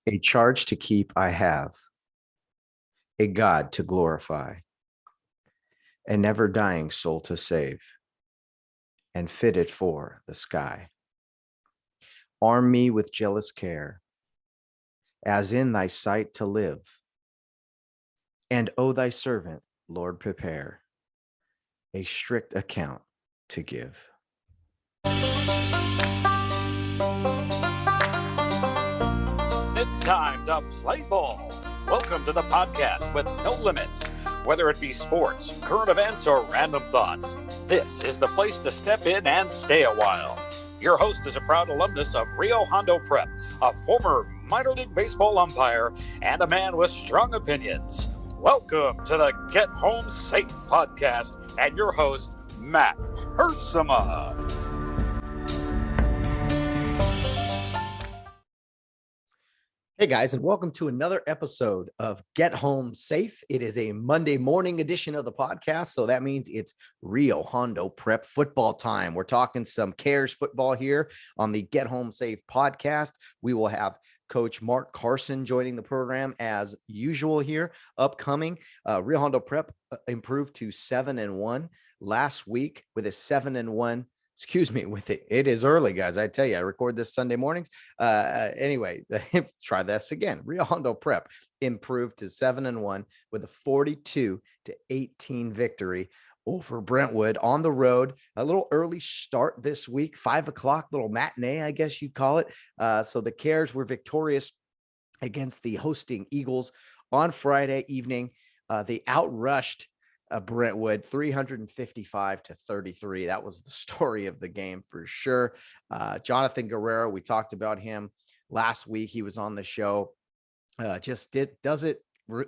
A charge to keep I have, a God to glorify, a never dying soul to save, and fitted for the sky. Arm me with jealous care, as in thy sight to live, and O thy servant, Lord, prepare a strict account to give. It's time to play ball. Welcome to the podcast with no limits. Whether it be sports, current events, or random thoughts, this is the place to step in and stay a while. Your host is a proud alumnus of Rio Hondo Prep, a former minor league baseball umpire, and a man with strong opinions. Welcome to the Get Home Safe podcast and your host, Matt Hersema. Hey guys, and welcome to another episode of Get Home Safe. It is a Monday morning edition of the podcast, so that means it's Rio Hondo Prep football time. We're talking some Cares football here on the Get Home Safe podcast. We will have Coach Mark Carson joining the program as usual here. Upcoming, Rio Hondo Prep improved to 7-1 last week with a 7-1. It is early, guys. I tell you, I record this Sunday mornings. Anyway, try this again. Rio Hondo Prep improved to 7-1 with a 42-18 victory over Brentwood on the road. A little early start this week, 5 o'clock, little matinee, I guess you'd call it. So the Cares were victorious against the hosting Eagles on Friday evening. They outrushed Brentwood 355-33. That was the story of the game for sure. Jonathan Guerrero, we talked about him last week. He was on the show. Does it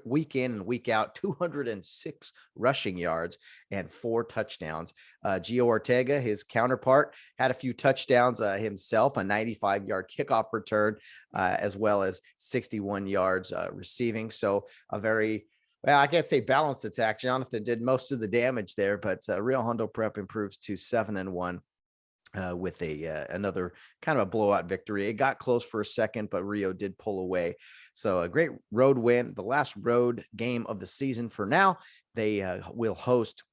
week in and week out. 206 rushing yards and 4 touchdowns. Gio Ortega, his counterpart, had a few touchdowns himself, a 95-yard kickoff return, as well as 61 yards receiving. So a very I can't say balanced attack. Jonathan did most of the damage there, but Rio Hondo Prep improves to 7-1 with another kind of a blowout victory. It got close for a second, but Rio did pull away. So a great road win, the last road game of the season for now. They will host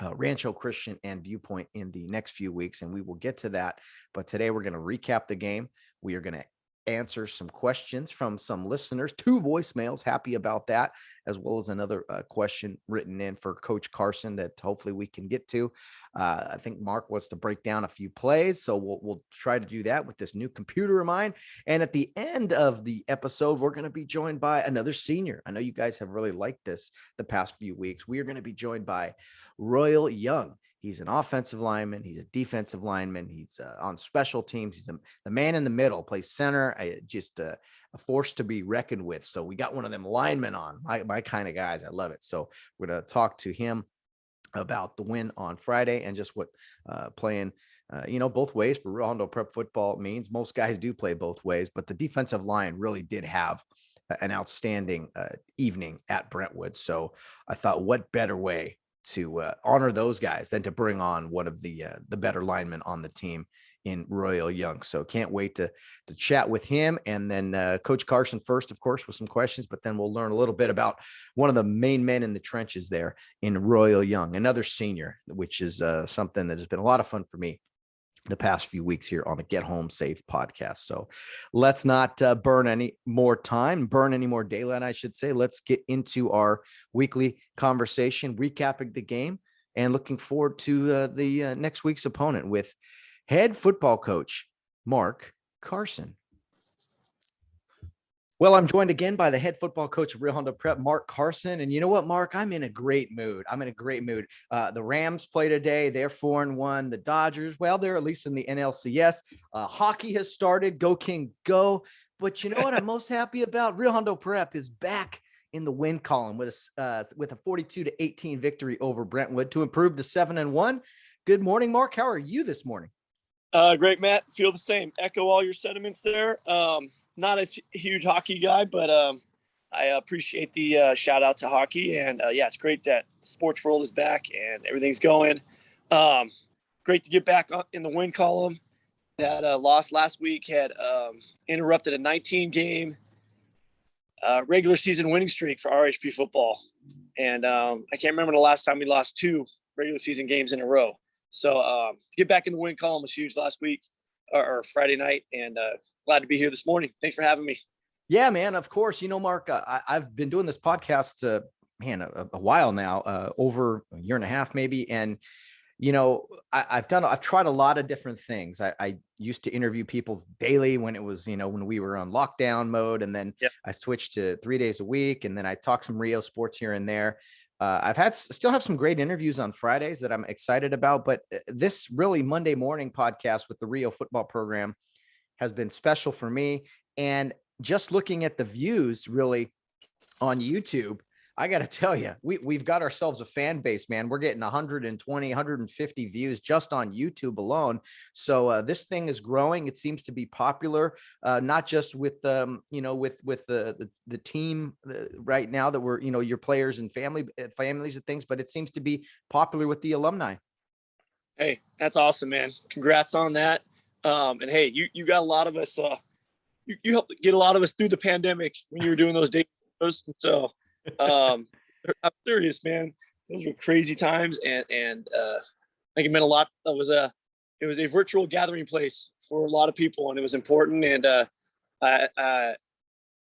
Rancho Christian and Viewpoint in the next few weeks, and we will get to that. But today we're going to recap the game. We are going to answer some questions from some listeners, 2 voicemails, happy about that, as well as another question written in for Coach Carson that hopefully we can get to. I think Mark wants to break down a few plays, so we'll try to do that with this new computer of mine. And at the end of the episode, we're going to be joined by another senior. I know you guys have really liked this the past few weeks. We are going to be joined by Royal Young. He's an offensive lineman. He's a defensive lineman. He's on special teams. He's the man in the middle, plays center, just a force to be reckoned with. So we got one of them linemen on, my kind of guys. I love it. So we're going to talk to him about the win on Friday and just what playing, both ways for Rio Hondo Prep football means. Most guys do play both ways, but the defensive line really did have an outstanding evening at Brentwood. So I thought, what better way to honor those guys than to bring on one of the better linemen on the team in Royal Young. So can't wait to chat with him. And then Coach Carson first, of course, with some questions, but then we'll learn a little bit about one of the main men in the trenches there in Royal Young, another senior, which is something that has been a lot of fun for me the past few weeks here on the Get Home Safe podcast. So let's not burn any more daylight, I should say. Let's get into our weekly conversation, recapping the game and looking forward to the next week's opponent with head football coach Mark Carson. Well, I'm joined again by the head football coach of Rio Hondo Prep, Mark Carson. And you know what, Mark? I'm in a great mood. The Rams play today. They're 4-1. The Dodgers, well, they're at least in the NLCS. Hockey has started. Go King, go. But you know what I'm most happy about? Rio Hondo Prep is back in the win column with a 42-18 victory over Brentwood to improve to 7-1. Good morning, Mark. How are you this morning? Great, Matt. Feel the same. Echo all your sentiments there. Not a huge hockey guy, but I appreciate the shout out to hockey. And it's great that the sports world is back and everything's going. Great to get back in the win column. That loss last week had interrupted a 19-game regular season winning streak for RHP football. And I can't remember the last time we lost 2 regular season games in a row. So to get back in the win column was huge last week or Friday night. And glad to be here this morning. Thanks for having me. Yeah, man. Of course. Mark, I've been doing this podcast, a while now, over a year and a half, maybe. And, I've tried a lot of different things. I used to interview people daily when it was, when we were on lockdown mode. And then I switched to 3 days a week. And then I talked some Rio sports here and there. Still have some great interviews on Fridays that I'm excited about, but this really Monday morning podcast with the Rio football program has been special for me. And just looking at the views really on YouTube, I got to tell you, we've got ourselves a fan base, man. We're getting 120, 150 views just on YouTube alone. So this thing is growing. It seems to be popular, not just with, with the team right now that we're, your players and families and things, but it seems to be popular with the alumni. Hey, that's awesome, man. Congrats on that. And hey, you got a lot of us, you helped get a lot of us through the pandemic when you were doing those days. So I'm serious, man. Those were crazy times, and I think it meant a lot. It was a virtual gathering place for a lot of people, and it was important. And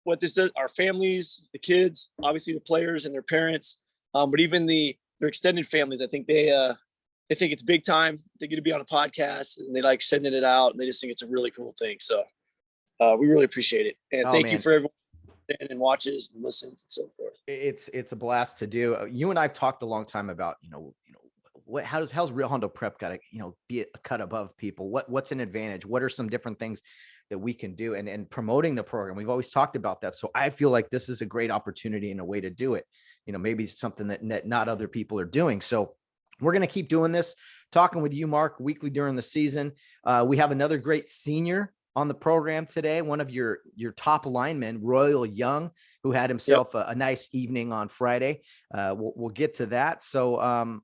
what this does, our families, the kids, obviously the players and their parents, but even their extended families, I think they think it's big time. They get to be on a podcast, and they like sending it out, and they just think it's a really cool thing. So we really appreciate it, and thank you for everyone and watches and listens and so forth. It's a blast to do. You and I've talked a long time about, how's Rio Hondo Prep got to, be a cut above people? What's an advantage? What are some different things that we can do? And promoting the program, we've always talked about that. So I feel like this is a great opportunity and a way to do it. Maybe something that not other people are doing. So we're going to keep doing this, talking with you, Mark, weekly during the season. We have another great senior on the program today, one of your top linemen, Royal Young, who had himself a nice evening on Friday. We'll get to that. So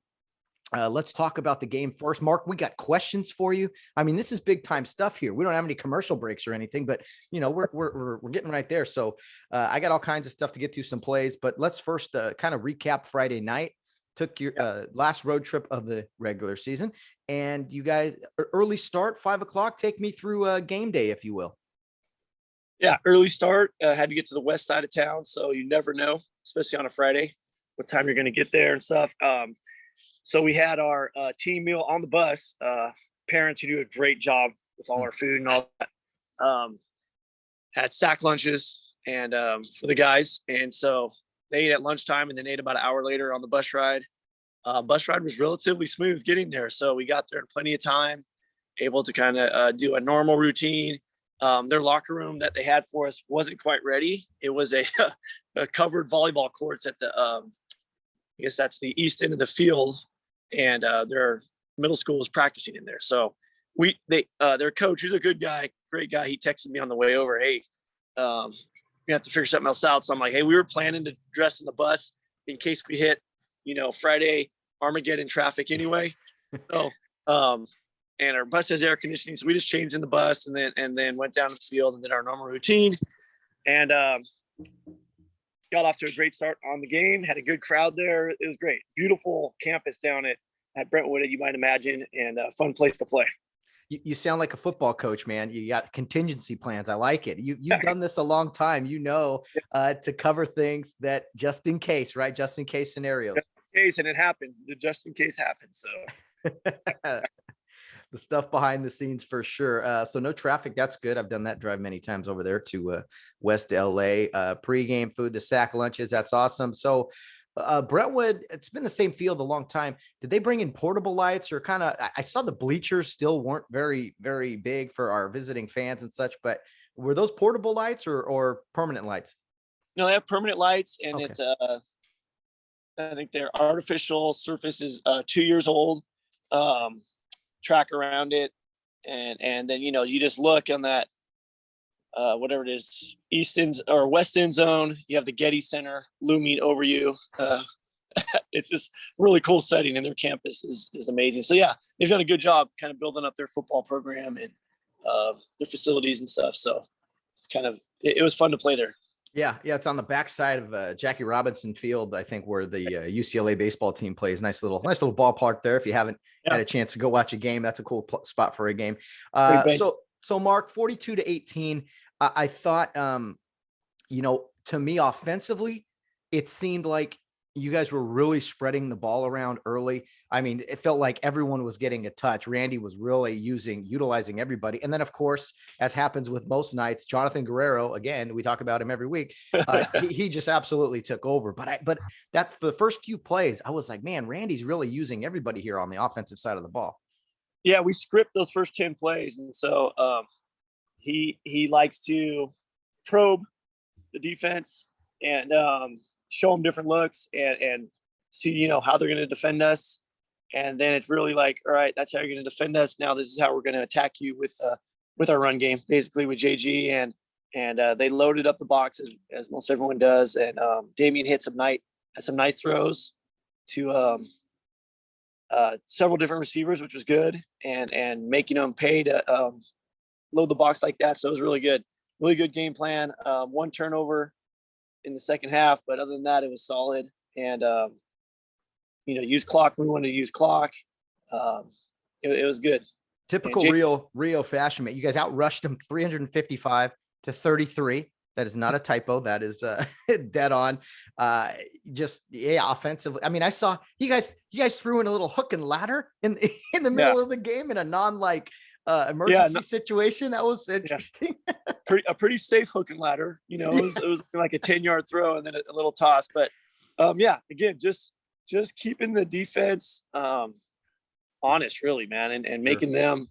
let's talk about the game first. Mark, we got questions for you. I mean, this is big time stuff here. We don't have any commercial breaks or anything, but we're getting right there. So I got all kinds of stuff to get to, some plays, but let's first kind of recap Friday night. Took your last road trip of the regular season, and you guys early start, 5:00. Take me through game day, if you will. Yeah, early start. Had to get to the west side of town, so you never know, especially on a Friday, what time you're going to get there and stuff. So we had our team meal on the bus. Parents who do a great job with all our food and all that. Had sack lunches and for the guys, and so they ate at lunchtime and then ate about an hour later on the bus ride. Bus ride was relatively smooth getting there. So we got there in plenty of time, able to kind of do a normal routine. Their locker room that they had for us wasn't quite ready. It was a covered volleyball courts at the, I guess that's the east end of the field. And their middle school was practicing in there. So their coach, who's a good guy, great guy, he texted me on the way over, hey, we have to figure something else out. So I'm like, hey, we were planning to dress in the bus in case we hit, Friday Armageddon traffic anyway. So, and our bus has air conditioning. So we just changed in the bus and then went down to the field and did our normal routine and got off to a great start on the game. Had a good crowd there. It was great. Beautiful campus down at Brentwood, you might imagine, and a fun place to play. You sound like a football coach, man. You got contingency plans. I like it. You've done this a long time, to cover things that just in case, right? Just in case scenarios. Just in case, and it happened. The just in case happened. So the stuff behind the scenes for sure. So no traffic. That's good. I've done that drive many times over there to West LA. Pregame food, the sack lunches. That's awesome. So Brentwood, it's been the same field a long time. Did they bring in portable lights or I saw the bleachers still weren't very, very big for our visiting fans and such, but were those portable lights or permanent lights? No, they have permanent lights, and okay. It's I think their artificial surface is 2 years old. Track around it, and then you just look on that whatever it is, east end or west end zone. You have the Getty Center looming over you. It's just really cool setting, and their campus is amazing. So yeah, they've done a good job kind of building up their football program and their facilities and stuff. So it's it was fun to play there. Yeah, it's on the backside of Jackie Robinson Field, I think, where the UCLA baseball team plays. Nice little ballpark there. If you haven't had a chance to go watch a game, that's a cool spot for a game. So Mark, 42-18. I thought, to me, offensively, it seemed like you guys were really spreading the ball around early. I mean, it felt like everyone was getting a touch. Randy was really utilizing everybody. And then, of course, as happens with most nights, Jonathan Guerrero, again, we talk about him every week. He just absolutely took over. But that the first few plays, I was like, man, Randy's really using everybody here on the offensive side of the ball. Yeah, we script those first 10 plays. And so he likes to probe the defense and show them different looks and see, how they're going to defend us. And then it's really like, all right, that's how you're going to defend us. Now this is how we're going to attack you with our run game, basically with JG. And they loaded up the box as most everyone does. And Damian had some nice throws to several different receivers, which was good, and making them pay to load the box like that. So it was really good game plan. One turnover in the second half, but other than that, it was solid. And use clock when we wanted to use clock. It was good. Typical Rio fashion, mate. You guys outrushed them 355-33. That is not a typo. That is dead on. Offensively. I mean, I saw you guys threw in a little hook and ladder in the middle of the game in a emergency situation. That was interesting. A pretty safe hook and ladder. It was like a 10-yard throw and then a little toss. But again, just keeping the defense honest, really, man, and making them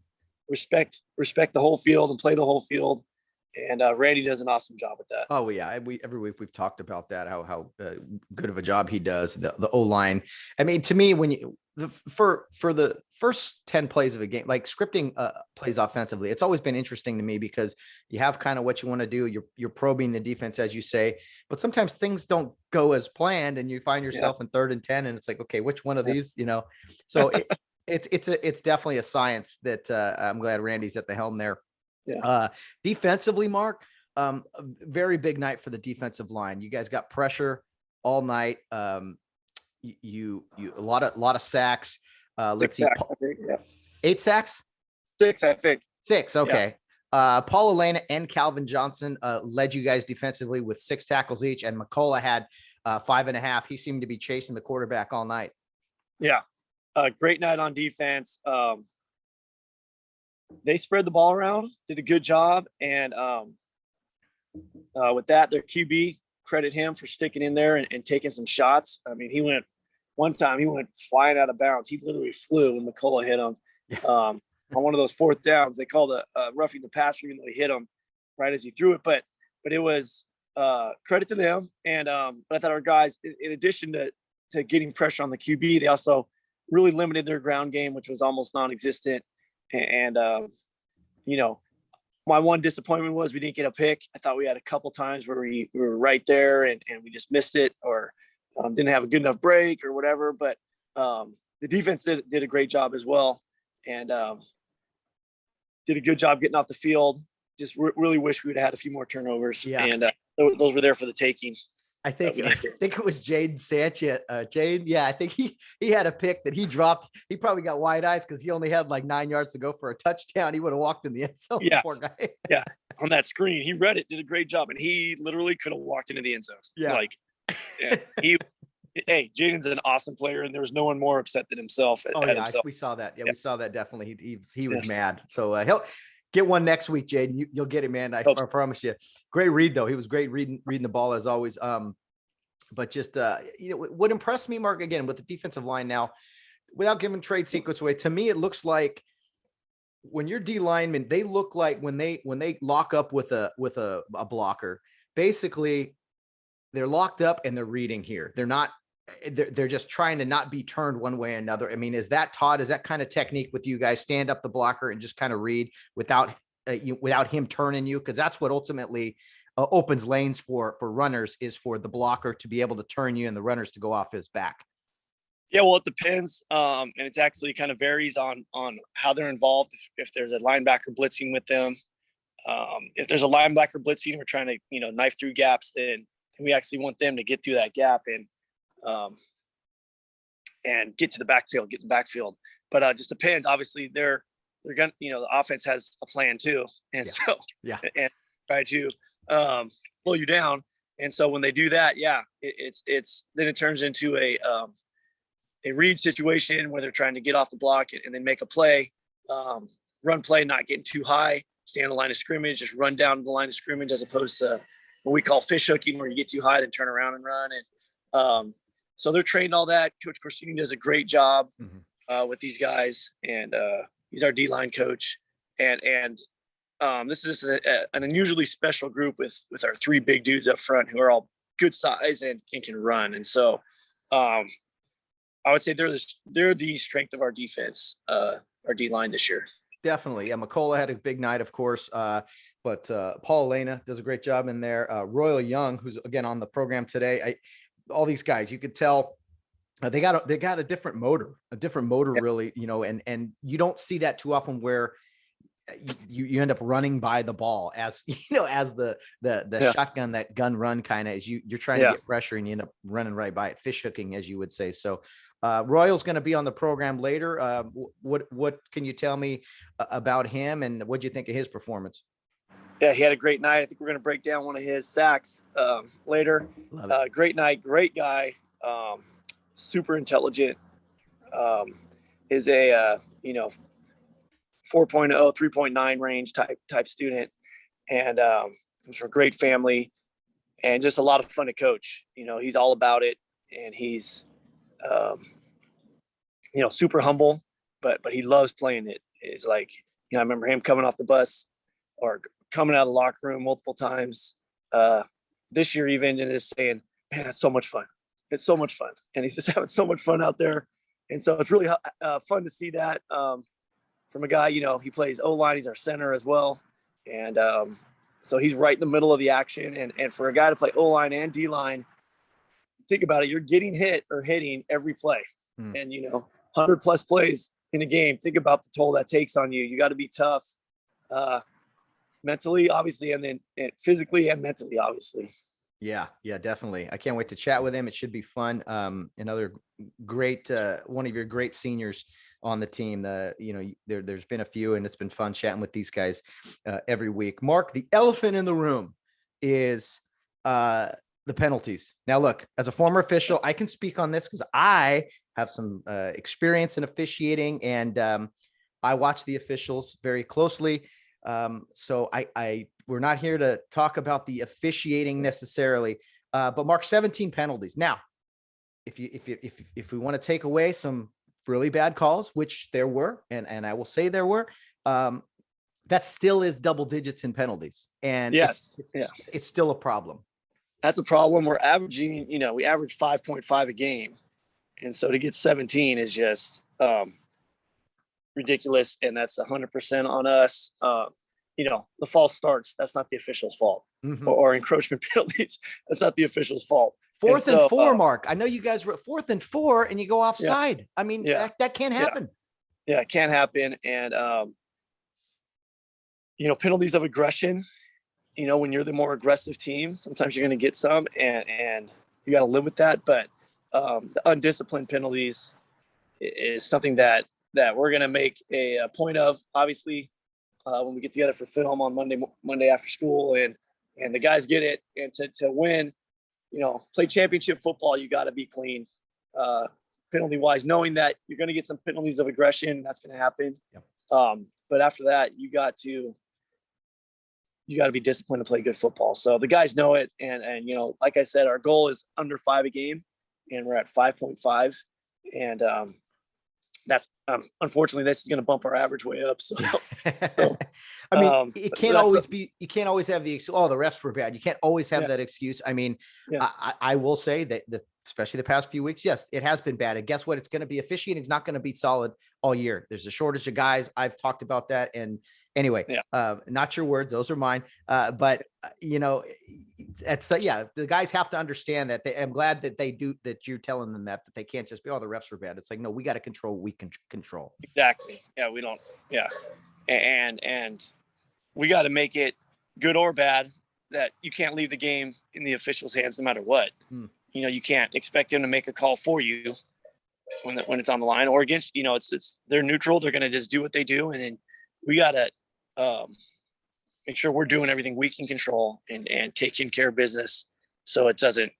respect the whole field and play the whole field. And Randy does an awesome job with that. Oh yeah, every week we've talked about that, how good of a job he does. The O-line. I mean, to me, when for the first 10 plays of a game, like scripting plays offensively, it's always been interesting to me because you have kind of what you want to do. You're probing the defense, as you say, but sometimes things don't go as planned, and you find yourself in 3rd and 10, and it's like, okay, which one of these, So it's definitely a science that I'm glad Randy's at the helm there. Yeah. Defensively, Mark, a very big night for the defensive line. You guys got pressure all night. You a lot of sacks. Let's see, 8 sacks. 6, I think. 6. Okay. Yeah. Paul Elena and Calvin Johnson led you guys defensively with 6 tackles each, and McCullough had 5.5. He seemed to be chasing the quarterback all night. Yeah. Great night on defense. They spread the ball around, did a good job. And with that, their QB, credit him for sticking in there and taking some shots. I mean, he went flying out of bounds. He literally flew when McCullough hit him on one of those 4th downs. They called a roughing the passer, even though he hit him right as he threw it. But it was credit to them. And but I thought our guys, in addition to getting pressure on the QB, they also really limited their ground game, which was almost non-existent. And my one disappointment was we didn't get a pick. I thought we had a couple times where we were right there and we just missed it, or didn't have a good enough break or whatever. But the defense did a great job as well, and did a good job getting off the field. Just really wish we would have had a few more turnovers. Yeah. And those were there for the taking. I think it was Jaden Sanchez. Jaden, I think he had a pick that he dropped. He probably got wide eyes because he only had like 9 yards to go for a touchdown. He would have walked in the end zone. Yeah, poor guy. Yeah, on that screen, he read it, did a great job, and he literally could have walked into the end zone. Yeah, Jaden's an awesome player, and there was no one more upset than himself. Himself. We saw that. Yeah, we saw that definitely. He was mad. So he'll get one next week, Jaden. You'll get it, man. I promise you. Great read though. He was great reading the ball as always. But just what impressed me, Mark, again with the defensive line now, without giving trade secrets away, to me it looks like when you're D linemen, they look like when they lock up with a blocker, basically they're locked up and they're reading here. They're just trying to not be turned one way or another. I mean, is that kind of technique with you guys? Stand up the blocker and just kind of read without him turning you, because that's what ultimately opens lanes for runners, is for the blocker to be able to turn you and the runners to go off his back. Yeah, well, it depends. And it's actually kind of varies on how they're involved. If there's a linebacker blitzing with them, If there's a linebacker blitzing, we're trying to, knife through gaps, then we actually want them to get through that gap and get to the backfield, get in the backfield. But it just depends. Obviously, they're gonna, the offense has a plan too, and and try to slow you down. And so when they do that, it's then it turns into a read situation where they're trying to get off the block and then make a play, run play, not getting too high, stay on the line of scrimmage, just run down to the line of scrimmage, as opposed to what we call fish hooking, where you get too high, then turn around and run. And so they're trained all that. Coach Corsini does a great job with these guys, and he's our D-line coach. And this is an unusually special group with our three big dudes up front who are all good size and can run. And so I would say they're the strength of our defense, our D-line this year. Definitely. Yeah, McCullough had a big night, of course, but Paul Elena does a great job in there. Royal Young, who's again on the program today. All these guys, you could tell they got a different motor, really, and you don't see that too often where you end up running by the ball as as the shotgun, that gun run kind of, as you're trying to get pressure and you end up running right by it, fish hooking, as you would say. So Royal's going to be on the program later. What can you tell me about him, and what do you think of his performance? Yeah, he had a great night. I think we're going to break down one of his sacks later. Great night, great guy, super intelligent. Is a 4.0, 3.9 range type student, and comes from a great family, and just a lot of fun to coach. He's all about it, and he's super humble, but he loves playing it. It's like, I remember him coming off the bus or coming out of the locker room multiple times this year even, and is saying, man, that's so much fun. It's so much fun. And he's just having so much fun out there. And so it's really fun to see that from a guy, he plays O-line. He's our center as well. And so he's right in the middle of the action. And for a guy to play O-line and D-line, think about it, you're getting hit or hitting every play. And, 100 plus plays in a game. Think about the toll that takes on you. You got to be tough mentally, obviously, and then physically and mentally, obviously. Yeah, definitely. I can't wait to chat with him. It should be fun. Another great, one of your great seniors on the team. There's been a few, and it's been fun chatting with these guys every week. Mark, the elephant in the room is the penalties. Now, look, as a former official, I can speak on this because I have some experience in officiating, and I watch the officials very closely. So we're not here to talk about the officiating necessarily, but Mark, 17 penalties. Now, if we want to take away some really bad calls, which there were, and I will say there were, that still is double digits in penalties, and it's still a problem. That's a problem. We're averaging, we average 5.5 a game, and so to get 17 is just ridiculous, and that's 100% on us. The false starts, that's not the official's fault. Or encroachment penalties, that's not the official's fault. Fourth and 4, Mark. I know you guys were at 4th and 4 and you go offside. Yeah. I mean, that can't happen. Yeah, it can't happen. And penalties of aggression, when you're the more aggressive team, sometimes you're going to get some, and you got to live with that. But the undisciplined penalties is something that we're going to make a point of, obviously, when we get together for film on Monday after school, and the guys get it. And to win, play championship football, you got to be clean, penalty wise, knowing that you're going to get some penalties of aggression. That's going to happen. Yep. But after that, you got to be disciplined to play good football. So the guys know it. And like I said, our goal is under 5 a game, and we're at 5.5. And that's unfortunately, this is going to bump our average way up. So, I mean, it can't always be. You can't always have the excuse. Oh, the refs were bad. You can't always have that excuse. I mean, I will say that especially the past few weeks, yes, it has been bad. And guess what? It's going to be officiating is not going to be solid all year. There's a shortage of guys. I've talked about that. And anyway, not your word. Those are mine. But it's the guys have to understand that. I'm glad that that you're telling them that they can't just be, oh, the refs are bad. It's like, no, we got to control what we can control. Exactly. Yeah, we don't. Yeah. And we got to make it good or bad that you can't leave the game in the officials' hands no matter what. You know, you can't expect them to make a call for you when it's on the line or against, you know, it's they're neutral. They're going to just do what they do. And then we got to make sure we're doing everything we can control and taking care of business. So it doesn't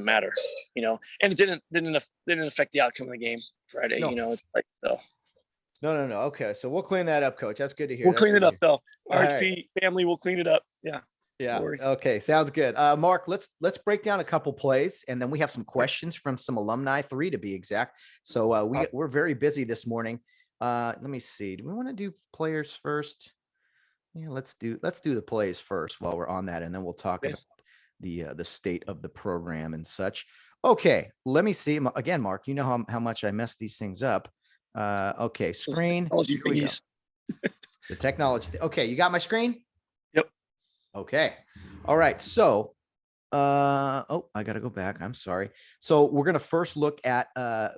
matter, you know, and it didn't affect the outcome of the game Friday. No. You know, it's like, so. No. Okay. So we'll clean that up, Coach. That's good to hear. We'll clean it up though. RHP family will clean it up. Yeah. Yeah. Okay. Sounds good. Mark, let's break down a couple plays, and then we have some questions from some alumni, 3 to be exact. So we're very busy this morning. Let me see. Do we want to do players first? Yeah, let's do the plays first while we're on that, and then we'll talk about the state of the program and such. Okay. Let me see again, Mark. You know how much I mess these things up. Okay. Screen. The technology. Okay. You got my screen? Yep. Okay. All right. So, I got to go back. I'm sorry. So we're going to first look at,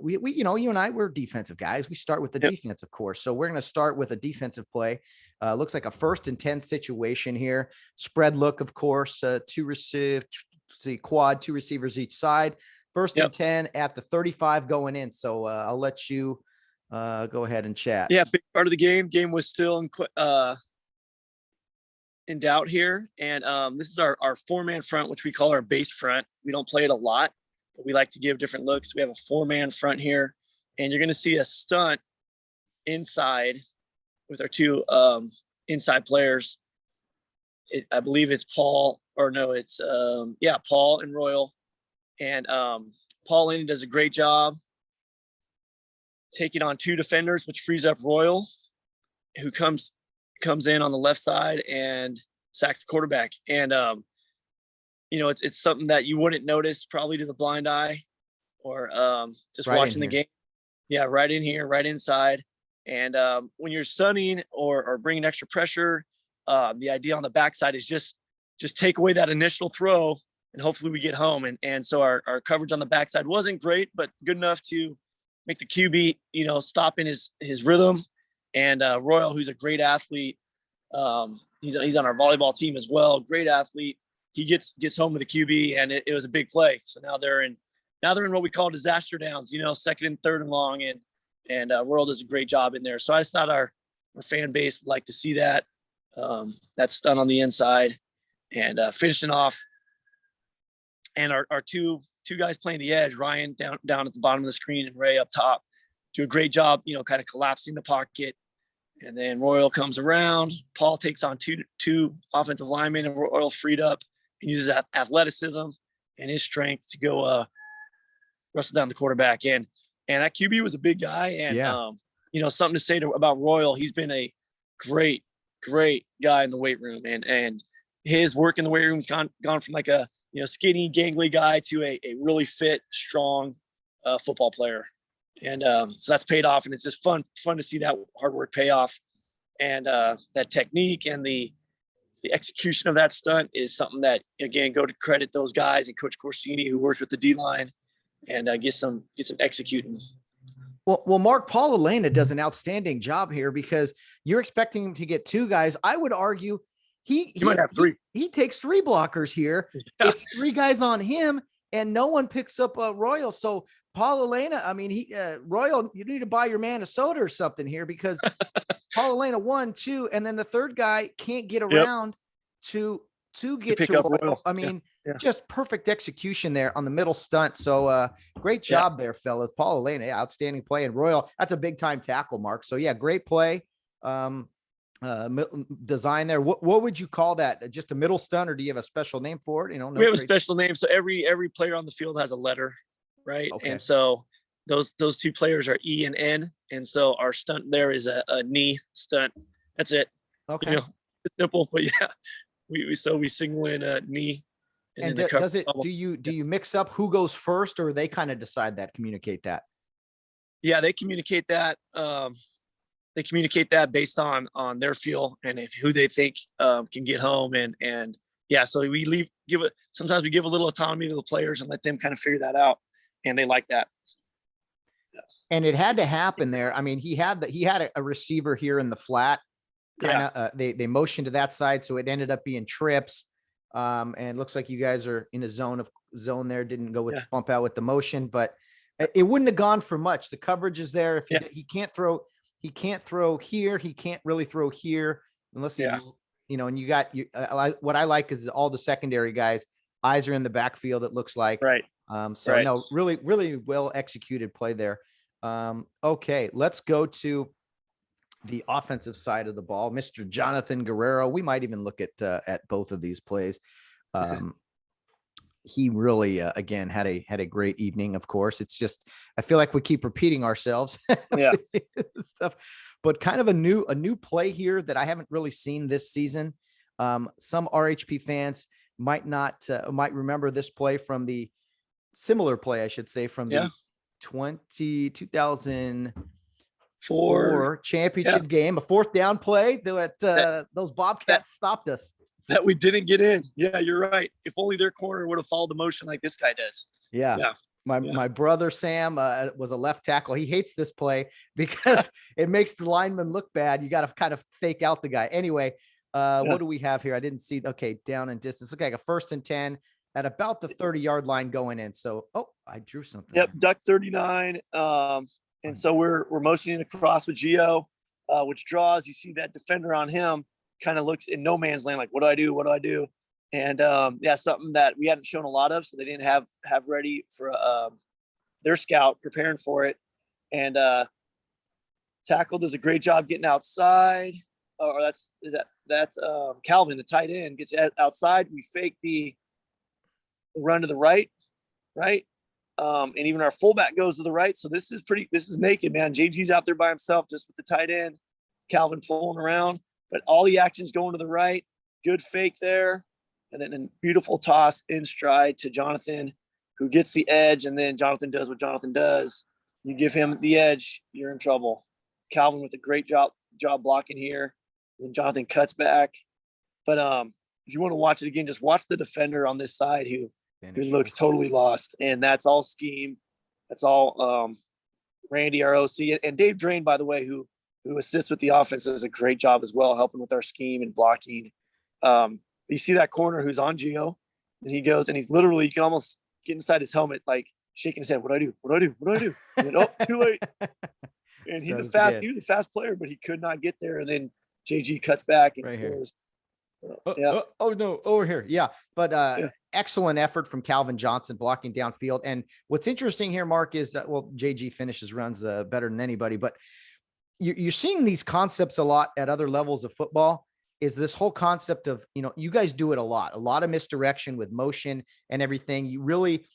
we, you know, you and I, we're defensive guys. We start with the defense, of course. So we're going to start with a defensive play. Looks like a 1st and 10 situation here. Spread look, of course, 2 receivers each side. 1st and 10 at the 35 going in. So I'll let you go ahead and chat. Yeah. Big part of the game. Game was still in doubt here. And this is our 4-man front, which we call our base front. We don't play it a lot, but we like to give different looks. We have a 4-man front here, and you're going to see a stunt inside with our 2 inside players. I believe it's Paul, or no, it's Paul and Royal. And Paul Laney does a great job taking on 2 defenders, which frees up Royal, who comes in on the left side and sacks the quarterback. And, you know, it's something that you wouldn't notice probably to the blind eye or just right watching the game. Yeah, right in here, right inside. And when you're stunning or bringing extra pressure, the idea on the backside is just take away that initial throw and hopefully we get home. And so our coverage on the backside wasn't great, but good enough to make the QB, you know, stop in his rhythm. And Royal, who's a great athlete, he's on our volleyball team as well. Great athlete. He gets home with the QB, and it was a big play. So now they're in what we call disaster downs. You know, 2nd and 3rd and long, and Royal does a great job in there. So I just thought our fan base would like to see that stunt on the inside and finishing off. And our two guys playing the edge, Ryan down at the bottom of the screen and Ray up top, do a great job, you know, kind of collapsing the pocket. And then Royal comes around. Paul takes on two offensive linemen, and Royal freed up. He uses that athleticism and his strength to go wrestle down the quarterback. And that QB was a big guy. And, you know, something to say about Royal. He's been a great guy in the weight room. And his work in the weight room has gone from like a, you know, skinny, gangly guy to a really fit, strong football player. And so that's paid off, and it's just fun to see that hard work pay off. And that technique and the execution of that stunt is something that, again, go to credit those guys and Coach Corsini, who works with the D-line, and get some executing. Well, Mark, Paul Elena does an outstanding job here because you're expecting him to get 2 guys. I would argue he might have 3. He takes 3 blockers here. Yeah. It's 3 guys on him, and no one picks up Royal. So Paul Elena, I mean, Royal, you need to buy your man a soda or something here because Paul Elena 1, 2, and then the 3rd guy can't get around to get to Royal. I mean, just perfect execution there on the middle stunt. So great job there, fellas. Paul Elena, outstanding play. And Royal, that's a big time tackle, Mark. So yeah, great play. Design there. What would you call that? Just a middle stunt, or do you have a special name for it? You know, we have a special name. So every player on the field has a letter, right? Okay. And so those 2 players are E and N, and so our stunt there is a knee stunt. That's it. Okay, you know, it's simple, but yeah, we single in a knee. And does it? Do you mix up who goes first, or they kind of decide that, communicate that? Yeah, they communicate that. They communicate that based on their feel and who they think can get home. And yeah, so we sometimes we give a little autonomy to the players and let them kind of figure that out. And they like that. And it had to happen there. I mean, he had a receiver here in the flat kind of they motioned to that side, so it ended up being trips. And looks like you guys are in a zone there. Didn't go with bump out with the motion, but it wouldn't have gone for much. The coverage is there. If he can't throw here. He can't really throw here unless he, and you got what I like is all the secondary guys. Eyes are in the backfield. It looks like no, really, really well executed play there. Okay, let's go to the offensive side of the ball, Mr. Jonathan Guerrero. We might even look at both of these plays. He really, again, had a great evening. Of course, it's just, I feel like we keep repeating ourselves, stuff, but kind of a new play here that I haven't really seen this season. Some RHP fans might remember this play from the similar play, I should say, from the 2004 championship game, a fourth down play that those Bobcats stopped us. That we didn't get in. Yeah, you're right. If only their corner would have followed the motion like this guy does. Yeah. My brother Sam was a left tackle. He hates this play because it makes the lineman look bad. You got to kind of fake out the guy. Anyway, what do we have here? I didn't see. Okay, down and distance. Okay, like a 1st and 10 at about the 30-yard line going in. So, I drew something. Yep, duck 39. And so we're motioning across with Gio, which draws. You see that defender on him kind of looks in no man's land, like, what do I do? What do I do? And something that we hadn't shown a lot of, so they didn't have ready for their scout preparing for it. And tackle does a great job getting outside. Or that's Calvin, the tight end, gets outside. We fake the run to the right. And even our fullback goes to the right. So this is naked, man. JG's out there by himself just with the tight end. Calvin pulling around, but all the action's going to the right. Good fake there. And then a beautiful toss in stride to Jonathan, who gets the edge. And then Jonathan does what Jonathan does. You give him the edge, you're in trouble. Calvin with a great job blocking here. And Jonathan cuts back. But if you want to watch it again, just watch the defender on this side who looks totally lost. And that's all scheme. That's all Randy, our OC. And Dave Drain, by the way, who assists with the offense, does a great job as well, helping with our scheme and blocking. You see that corner who's on Gio, and he goes, and he's literally, you can almost get inside his helmet, like shaking his head. What do I do? What do I do? What do I do? And then, too late. And he was a fast player, but he could not get there. And then JG cuts back and scores. No, over here. Yeah. But excellent effort from Calvin Johnson blocking downfield. And what's interesting here, Mark, is that, JG finishes runs better than anybody, but you're seeing these concepts a lot at other levels of football. Is this whole concept of, you guys do it a lot of misdirection with motion and everything. You really,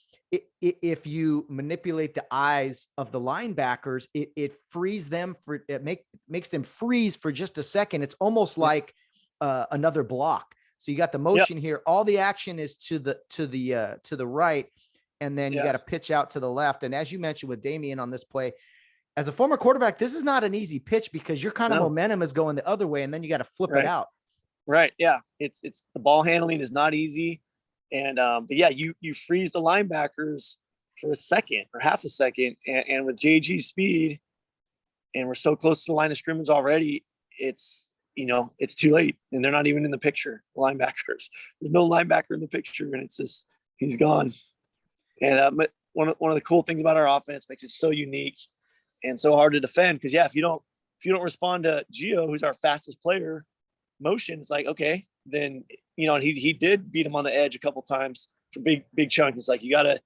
if you manipulate the eyes of the linebackers, it frees them makes them freeze for just a second. It's almost like another block. So you got the motion here. All the action is to the right. And then you got to pitch out to the left. And as you mentioned with Damian on this play, as a former quarterback, this is not an easy pitch because your kind of momentum is going the other way, and then you got to flip it out. Right. Yeah. It's the ball handling is not easy. And, but yeah, you freeze the linebackers for a second or half a second. And with JG's speed, and we're so close to the line of scrimmage already, it's too late. And they're not even in the picture, the linebackers. There's no linebacker in the picture, and it's just, he's gone. And one of the cool things about our offense makes it so unique and so hard to defend. Cause if you don't respond to Gio, who's our fastest player, motion, it's like, okay, then, and he did beat him on the edge a couple times for big chunks. It's like, you gotta,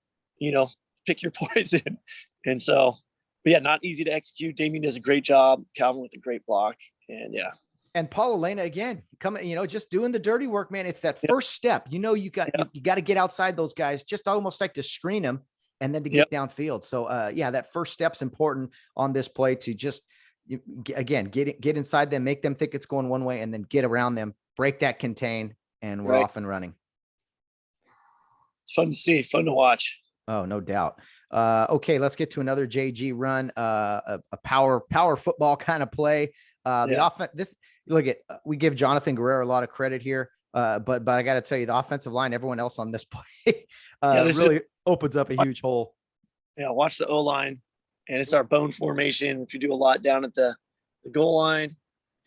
pick your poison. And so, but yeah, not easy to execute. Damien does a great job. Calvin with a great block. And yeah. And Paul Elena again, coming, just doing the dirty work, man. It's that first step. You got to get outside those guys, just almost like to screen them and then to get downfield. So that first step's important on this play to just, again, get inside them, make them think it's going one way, and then get around them, break that contain, and we're off and running. It's fun to see, fun to watch. Oh, no doubt. Okay, let's get to another JG run, a power football kind of play. The offense, we give Jonathan Guerrero a lot of credit here, but I got to tell you, the offensive line, everyone else on this play, really opens up a huge hole. Yeah, watch the O-line, and it's our bone formation, which we do a lot down at the goal line.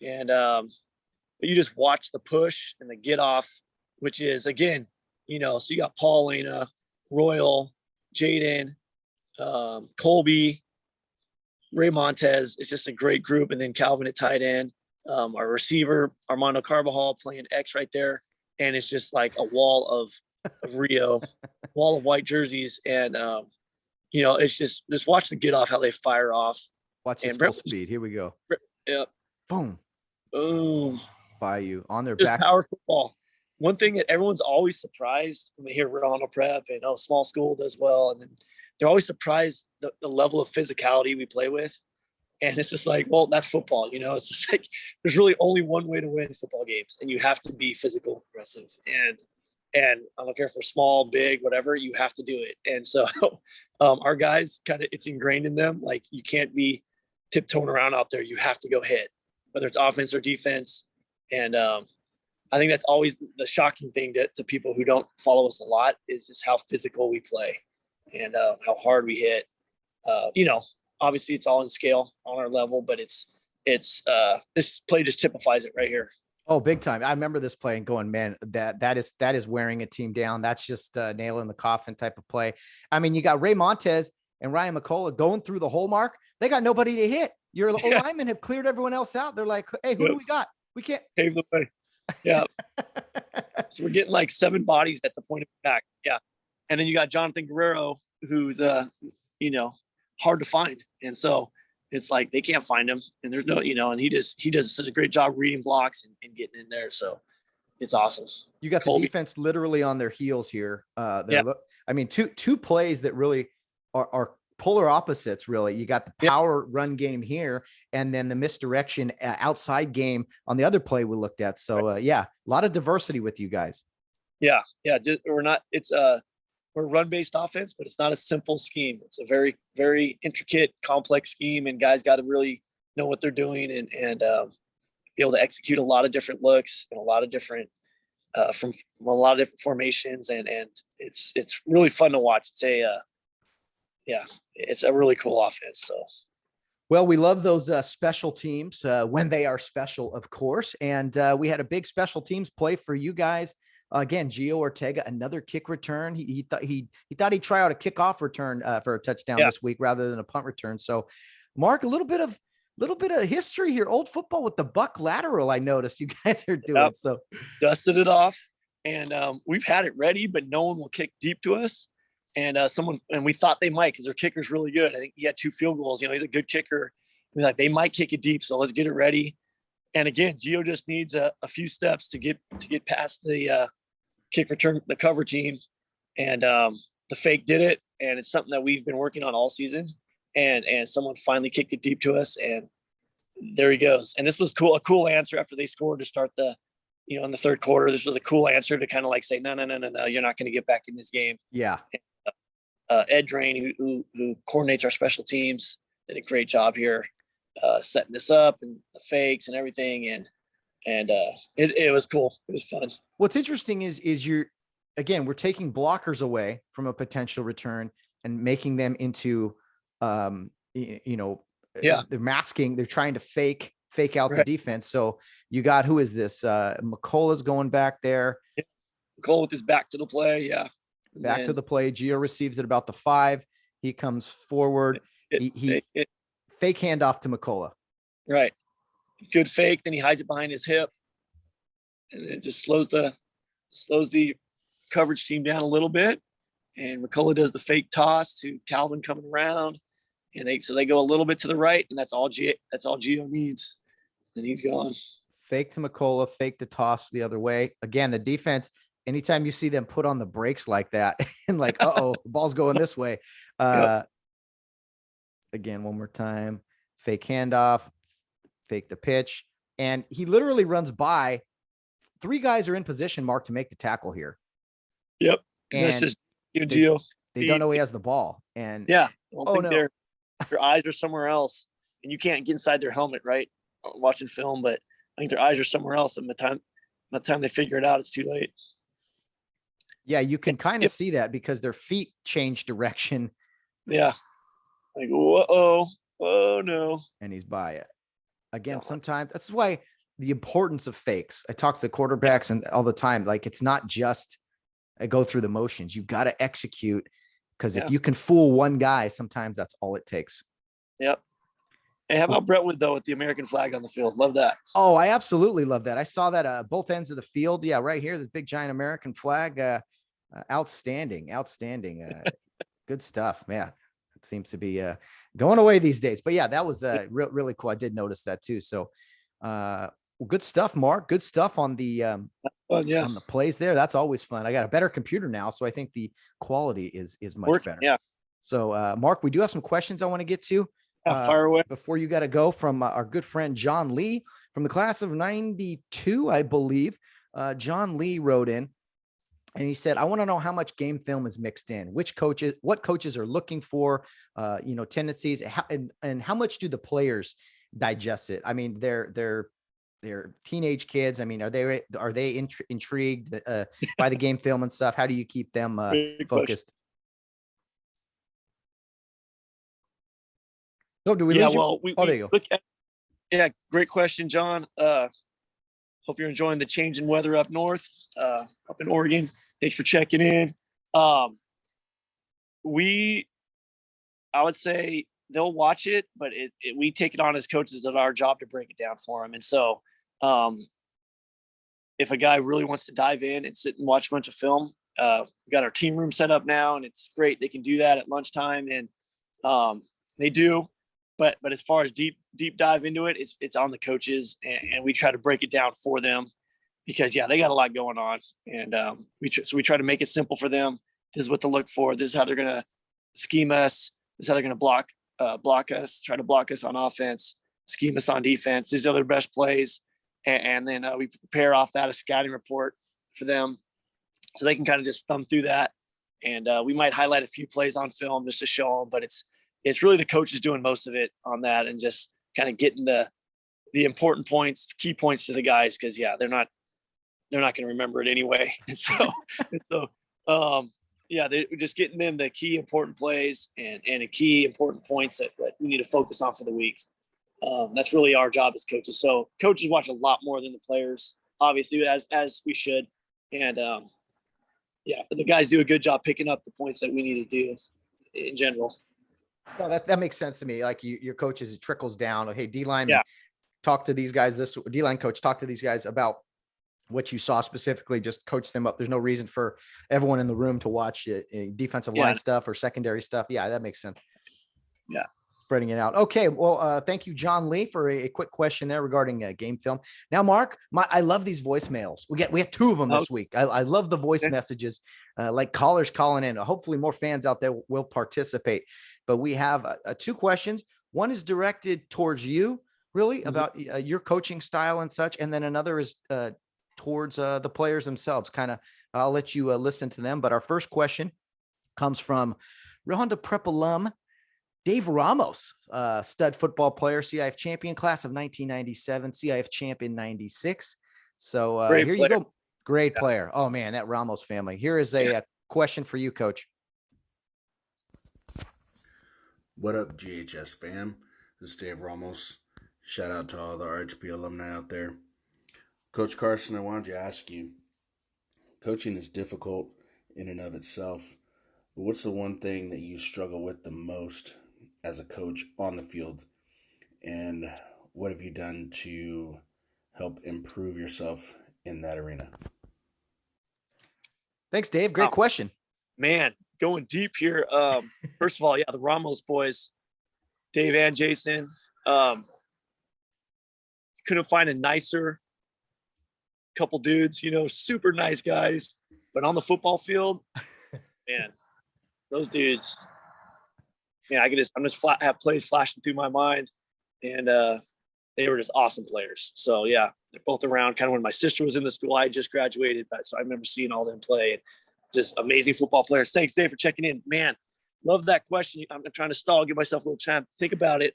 And but you just watch the push and the get off, which is, again, so you got Paul, Lena, Royal, Jaden, Colby, Ray Montez. It's just a great group. And then Calvin at tight end, our receiver, Armando Carbajal playing X right there. And it's just like a wall of Rio, wall of white jerseys. And, it's just watch the get off, how they fire off. Watch this full speed. Here we go. Yep. Boom. Boom. By you on their Just back. Power football. One thing that everyone's always surprised when they hear Rio Hondo Prep and, small school does well. And then they're always surprised the level of physicality we play with. And it's just like, well, that's football. It's just like, there's really only one way to win football games, and you have to be physical, aggressive. And I don't care if they're small, big, whatever, you have to do it. And so our guys it's ingrained in them. Like, you can't be tiptoeing around out there. You have to go hit, whether it's offense or defense. And I think that's always the shocking thing to people who don't follow us a lot, is just how physical we play and how hard we hit. Obviously it's all in scale on our level, but it's this play just typifies it right here. Oh, big time. I remember this play and going, man, that is wearing a team down. That's just nail in the coffin type of play. I mean, you got Ray Montez and Ryan McCullough going through the hole mark. They got nobody to hit. Your linemen have cleared everyone else out. They're like, hey, who do we got? We can't pave the way. Yeah. So we're getting like 7 bodies at the point of attack. Yeah. And then you got Jonathan Guerrero, who's hard to find. And so it's like they can't find him, and there's no, and he does such a great job reading blocks and getting in there. So it's awesome. You got the defense literally on their heels here. I mean, two plays that really are polar opposites, really. You got the power run game here, and then the misdirection outside game on the other play we looked at. So a lot of diversity with you guys. Yeah. We're a run-based offense, but it's not a simple scheme. It's a very, very intricate, complex scheme, and guys got to really know what they're doing and be able to execute a lot of different looks and a lot of different from a lot of different formations, and it's really fun to watch. It's a really cool offense. So, well, we love those special teams when they are special, of course, and we had a big special teams play for you guys. Again, Gio Ortega, another kick return. He thought he'd try out a kickoff return for a touchdown this week rather than a punt return. So, Mark, a little bit of history here. Old football with the buck lateral. I noticed you guys are doing. Yep. So dusted it off, and we've had it ready, but no one will kick deep to us. And we thought they might, because their kicker's really good. I think he had 2 field goals. He's a good kicker. We're like, they might kick it deep, so let's get it ready. And again, Gio just needs a few steps to get past the kick return, the cover team, and the fake did it. And it's something that we've been working on all season. And someone finally kicked it deep to us, and there he goes. And this was a cool answer after they scored to start the, in the third quarter. This was a cool answer to kind of like say, no, you're not going to get back in this game. Yeah. And, Ed Drain, who coordinates our special teams, did a great job here setting this up and the fakes and everything. And it was cool. It was fun. What's interesting is we're taking blockers away from a potential return and making them into, they're masking, they're trying to fake out the defense. So you got, who is this? McCullough's going back there. Yeah. McCullough with his back to the play. Yeah. Back to the play. Gio receives it about the 5. He comes forward. He fake handoff to McCullough. Right. Good fake. Then he hides it behind his hip, and it just slows the coverage team down a little bit. And McCullough does the fake toss to Calvin coming around, and they go a little bit to the right, and that's all Gio needs, and he's gone. Fake to McCullough, fake the toss the other way. Again, the defense. Anytime you see them put on the brakes like that, and like, the ball's going this way. Again, one more time, fake handoff. Fake the pitch, and he literally runs by. 3 guys are in position, Mark, to make the tackle here. Yep. And that's just Gio. They don't know he has the ball. And their eyes are somewhere else, and you can't get inside their helmet, right? Watching film, but I think their eyes are somewhere else, and by the time they figure it out, it's too late. Yeah, you can kind of see that because their feet change direction. Yeah. Like, whoa, oh no. And he's by it. Again, sometimes that's why the importance of fakes. I talk to the quarterbacks and all the time. Like, it's not just go through the motions. You got to execute, because if you can fool one guy, sometimes that's all it takes. Yep. Hey, how about Brentwood though, with the American flag on the field? Love that. Oh, I absolutely love that. I saw that both ends of the field. Yeah, right here, this big giant American flag. Outstanding. Good stuff. Yeah, it seems to be going away these days. But yeah, that was really cool. I did notice that too. So well, good stuff, Mark. Good stuff on the on the plays there. That's always fun. I got a better computer now, so I think the quality is much better. Yeah. So Mark, we do have some questions I want to get to. Fire away. Before you got to go, from our good friend John Lee from the class of 92, I believe. John Lee wrote in and he said, I want to know how much game film is mixed in, what coaches are looking for, tendencies, and how much do the players digest it? I mean, they're teenage kids. I mean, are they intrigued by the game film and stuff? How do you keep them focused? Oh, do we lose you? Well, there you go. Great question, John. Hope you're enjoying the change in weather up north, up in Oregon. Thanks for checking in. I would say they'll watch it, but we take it on as coaches of our job to break it down for them. And so if a guy really wants to dive in and sit and watch a bunch of film, we got our team room set up now, and it's great. They can do that at lunchtime, and they do. But as far as deep dive into it, it's on the coaches, and we try to break it down for them, because they got a lot going on, and we try to make it simple for them. This is what to look for. This is how they're gonna scheme us. This is how they're gonna block us. Try to block us on offense. Scheme us on defense. These are their best plays, and then we prepare off that a scouting report for them, so they can kind of just thumb through that, and we might highlight a few plays on film just to show them, but it's really the coaches doing most of it on that, and just kind of getting the important points, the key points to the guys, because they're not going to remember it anyway. And so they're just getting them the key important plays and the key important points that we need to focus on for the week. That's really our job as coaches. So coaches watch a lot more than the players, obviously, as we should. And but the guys do a good job picking up the points that we need to do in general. No, that makes sense to me. Like your coaches, it trickles down. Hey, D-line, talk to these guys. This D-line coach, talk to these guys about what you saw specifically. Just coach them up. There's no reason for everyone in the room to watch defensive line stuff or secondary stuff. Yeah, that makes sense. Yeah. Spreading it out. Okay. Well, thank you, John Lee, for a quick question there regarding game film. Now, Mark, I love these voicemails. We have two of them this week. I love the voice messages, like callers calling in. Hopefully more fans out there will participate. But we have two questions. One is directed towards you, really, about your coaching style and such. And then another is towards the players themselves. Kind of, I'll let you listen to them. But our first question comes from Rio Hondo Prep alum Dave Ramos, stud football player, CIF champion, class of 1997, CIF champion 96. So here you go. Great player. Oh, man, that Ramos family. Here is a question for you, Coach. What up, GHS fam? This is Dave Ramos. Shout out to all the RHP alumni out there. Coach Carson, I wanted to ask you, coaching is difficult in and of itself, but what's the one thing that you struggle with the most as a coach on the field, and what have you done to help improve yourself in that arena? Thanks, Dave. Great question. Man, going deep here. First of all, the Ramos boys, Dave and Jason, couldn't find a nicer couple dudes, super nice guys, but on the football field, man, those dudes, I'm just have plays flashing through my mind, and they were just awesome players. So they're both around kind of when my sister was in the school. I just graduated, so I remember seeing all them play. Just amazing football players. Thanks, Dave, for checking in. Man, love that question. I'm trying to stall, give myself a little time to think about it.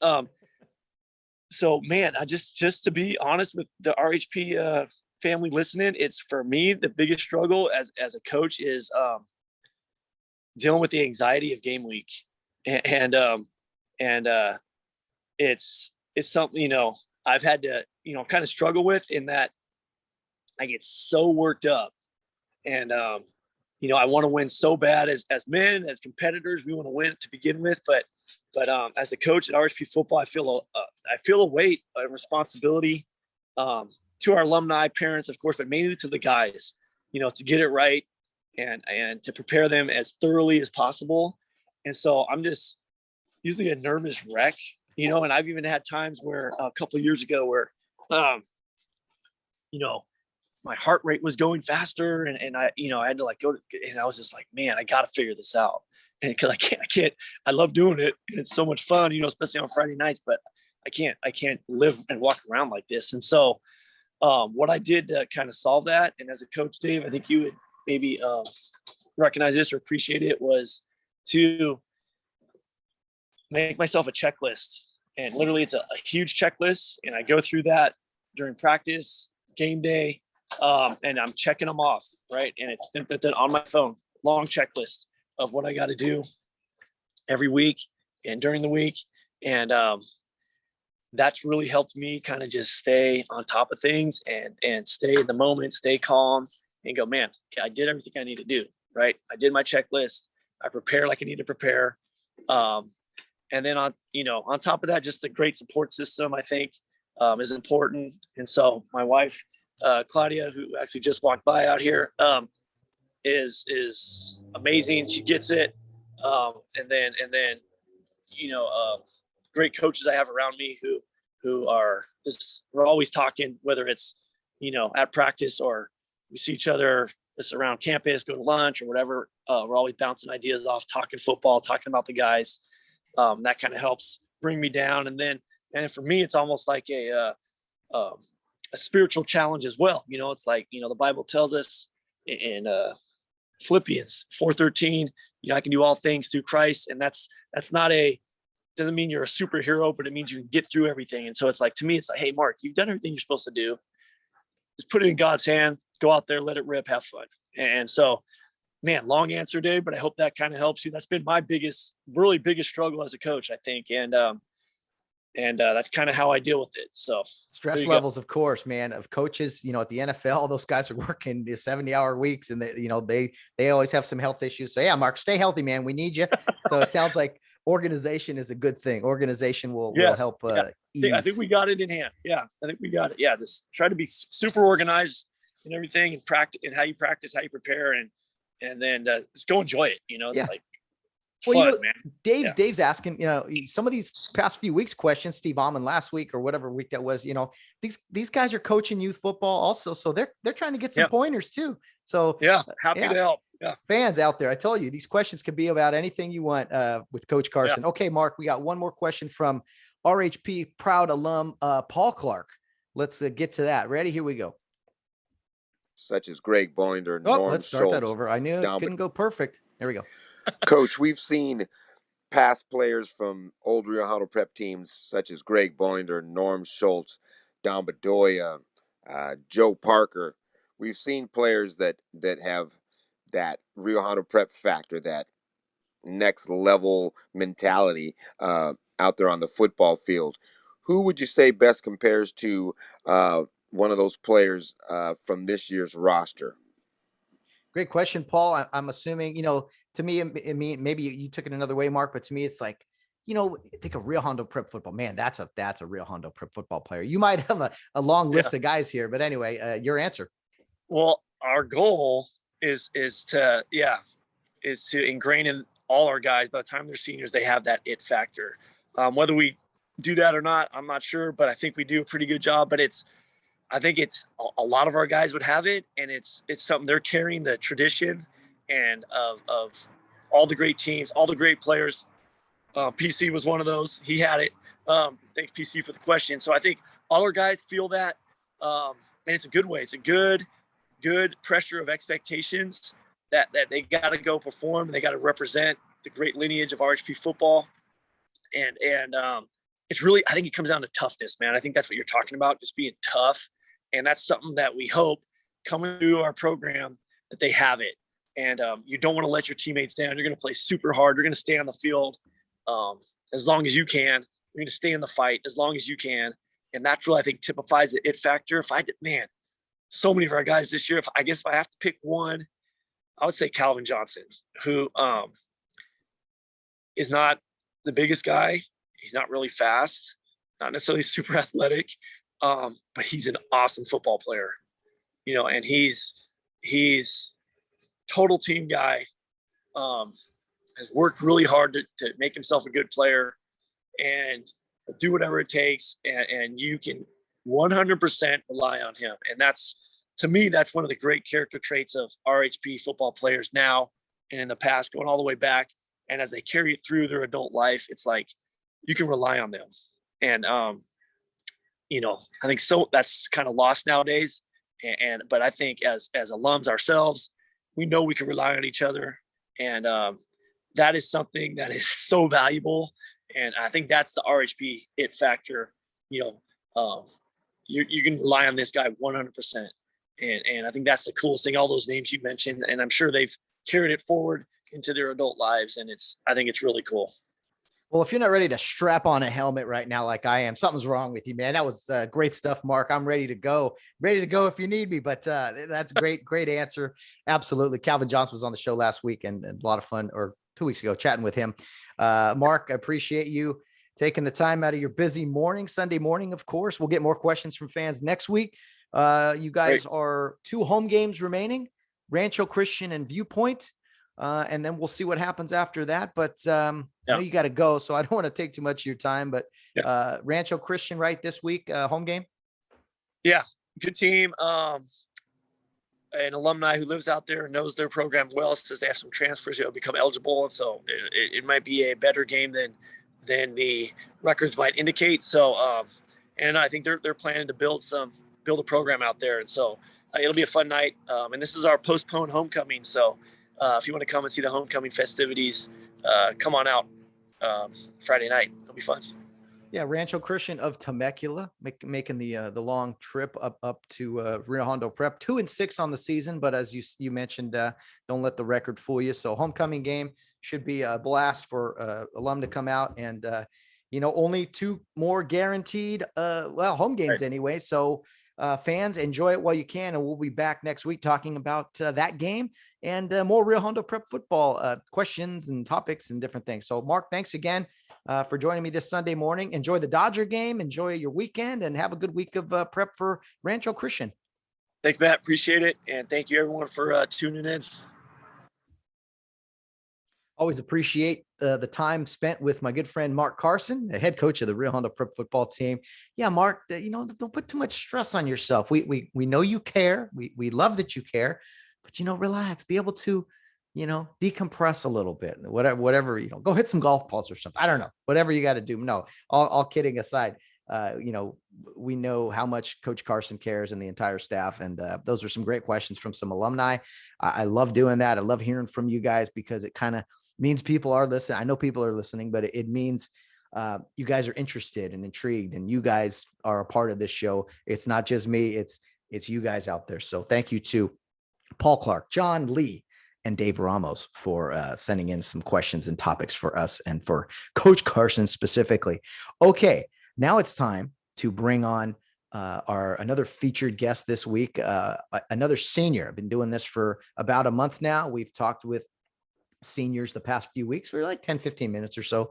So, man, I just to be honest with the RHP family listening, it's for me the biggest struggle as a coach is dealing with the anxiety of game week, and it's something I've had to, kind of struggle with, in that I get so worked up, and, I want to win so bad as men, as competitors. We want to win to begin with, but as a coach at RHP Football, I feel a weight, a responsibility, to our alumni, parents, of course, but mainly to the guys, to get it right, and to prepare them as thoroughly as possible. And so I'm just usually a nervous wreck, and I've even had times where, a couple of years ago, where, my heart rate was going faster, and I had to go to, and I was just like, man, I got to figure this out. And because I can't, I love doing it, and it's so much fun, especially on Friday nights, but I can't live and walk around like this. And so, what I did to kind of solve that, and as a coach, Dave, I think you would maybe, recognize this or appreciate it, was to make myself a checklist. And literally, it's a huge checklist, and I go through that during practice, game day, and I'm checking them off, right? And it's on my phone, long checklist of what I got to do every week and during the week. And that's really helped me kind of just stay on top of things, and stay in the moment, stay calm, and go, man, okay, I did everything I need to do, right? I did my checklist. I prepare like I need to prepare. And then on top of that, just a great support system, I think, is important. And so my wife, Claudia, who actually just walked by out here, is amazing. She gets it. And then, great coaches I have around me who are just, we're always talking, whether it's, at practice, or we see each other just around campus, go to lunch or whatever. We're always bouncing ideas off, talking football, talking about the guys. That kind of helps bring me down. And for me, it's almost like a spiritual challenge as well. It's like, the Bible tells us in Philippians 4:13, I can do all things through Christ. And that's not doesn't mean you're a superhero, but it means you can get through everything. And so it's like, to me, it's like, hey, Mark, you've done everything you're supposed to do. Just put it in God's hands, go out there, let it rip, have fun. And so, man, long answer, Dave, but I hope that kind of helps you. That's been my really biggest struggle as a coach, I think. And that's kind of how I deal with it. So stress levels, of course, man, of coaches, at the NFL, those guys are working 70-hour weeks, and they always have some health issues. So yeah, Mark, stay healthy, man. We need you. So it sounds like organization is a good thing. Organization will help. Ease. I think we got it in hand. Yeah. I think we got it. Yeah. Just try to be super organized and everything, and practice, and how you practice, how you prepare, and then just go enjoy it. It's like, fun, man. Dave's asking, some of these past few weeks questions, Steve Almond last week or whatever week that was, these guys are coaching youth football also. So they're trying to get some pointers too. So happy to help. Yeah. Fans out there, I told you, these questions could be about anything you want with Coach Carson. Yeah. Okay, Mark, we got one more question from RHP proud alum, Paul Clark. Let's get to that. Ready? Here we go. Such as Greg Boinder, Norm let's start Schultz, that over. I knew it couldn't go perfect. There we go. Coach, we've seen past players from old Rio Hondo Prep teams such as Greg Boinder, Norm Schultz, Don Bedoya, Joe Parker. We've seen players that have that Rio Hondo Prep factor, that next level mentality out there on the football field. Who would you say best compares to one of those players from this year's roster? Great question, Paul. I'm assuming, to me, maybe you took it another way, Mark, but to me, it's like, think of Rio Hondo Prep football. Man, that's a Rio Hondo Prep football player. You might have a long list of guys here, but anyway, your answer. Well, our goal is to ingrain in all our guys. By the time they're seniors, they have that it factor. Whether we do that or not, I'm not sure, but I think we do a pretty good job. But I think it's a lot of our guys would have it, and it's something they're carrying, the tradition and of all the great teams, all the great players. PC was one of those. He had it. Thanks, PC, for the question. So I think all our guys feel that, and it's a good way. It's a good pressure of expectations that they got to go perform. They got to represent the great lineage of RHP football, and it's really, I think it comes down to toughness, man. I think that's what you're talking about, just being tough. And that's something that we hope coming through our program that they have it. And you don't want to let your teammates down. You're going to play super hard. You're going to stay on the field as long as you can. You're going to stay in the fight as long as you can. And that's what I think typifies the it factor. So many of our guys this year, if I have to pick one, I would say Calvin Johnson, who is not the biggest guy. He's not really fast, not necessarily super athletic, but he's an awesome football player, and he's total team guy, has worked really hard to make himself a good player and do whatever it takes. And you can 100% rely on him. And to me, that's one of the great character traits of RHP football players now and in the past, going all the way back. And as they carry it through their adult life, it's like you can rely on them. And, I think that's kind of lost nowadays. But I think as alums ourselves, we know we can rely on each other. And that is something that is so valuable. And I think that's the RHP it factor. You can rely on this guy 100%. And I think that's the coolest thing, all those names you mentioned. And I'm sure they've carried it forward into their adult lives. And I think it's really cool. Well, if you're not ready to strap on a helmet right now, like I am, something's wrong with you, man. That was great stuff, Mark. I'm ready to go if you need me, but that's great answer. Absolutely. Calvin Johnson was on the show last week and a lot of fun, or 2 weeks ago, chatting with him. Mark, I appreciate you taking the time out of your busy morning, Sunday morning. Of course, we'll get more questions from fans next week. You guys are 2 home games remaining, Rancho Christian and Viewpoint. And then we'll see what happens after that. But I know you got to go, so I don't want to take too much of your time. But Rancho Christian, right, this week, home game? Yeah, good team. An alumni who lives out there and knows their program well, says they have some transfers who become eligible. And so it might be a better game than the records might indicate. So, and I think they're planning to build a program out there. And so it'll be a fun night. And this is our postponed homecoming. So if you want to come and see the homecoming festivities, come on out Friday night. It'll be fun. Yeah, Rancho Christian of Temecula making the long trip up to Rio Hondo Prep. 2-6 on the season, but as you mentioned, don't let the record fool you. So homecoming game should be a blast for alum to come out, and only 2 more guaranteed home games anyway. So fans, enjoy it while you can, and we'll be back next week talking about that game and more Rio Hondo Prep football questions and topics and different things. So Mark, thanks again for joining me this Sunday morning. Enjoy the Dodger game, enjoy your weekend, and have a good week of prep for Rancho Christian. Thanks, Matt. Appreciate it. And thank you everyone for tuning in. Always appreciate the time spent with my good friend, Mark Carson, the head coach of the Rio Hondo Prep football team. Yeah, Mark, don't put too much stress on yourself. We know you care. We love that you care, but, relax, be able to, decompress a little bit, whatever, go hit some golf balls or something. I don't know, whatever you got to do. No, all kidding aside, we know how much Coach Carson cares and the entire staff. And those are some great questions from some alumni. I love doing that. I love hearing from you guys because it kind of means people are listening. I know people are listening, but it means you guys are interested and intrigued, and you guys are a part of this show. It's not just me. It's you guys out there. So thank you to Paul Clark, John Lee, and Dave Ramos for sending in some questions and topics for us and for Coach Carson specifically. Okay, now it's time to bring on another featured guest this week, another senior. I've been doing this for about a month now. We've talked with seniors the past few weeks for like 10-15 minutes or so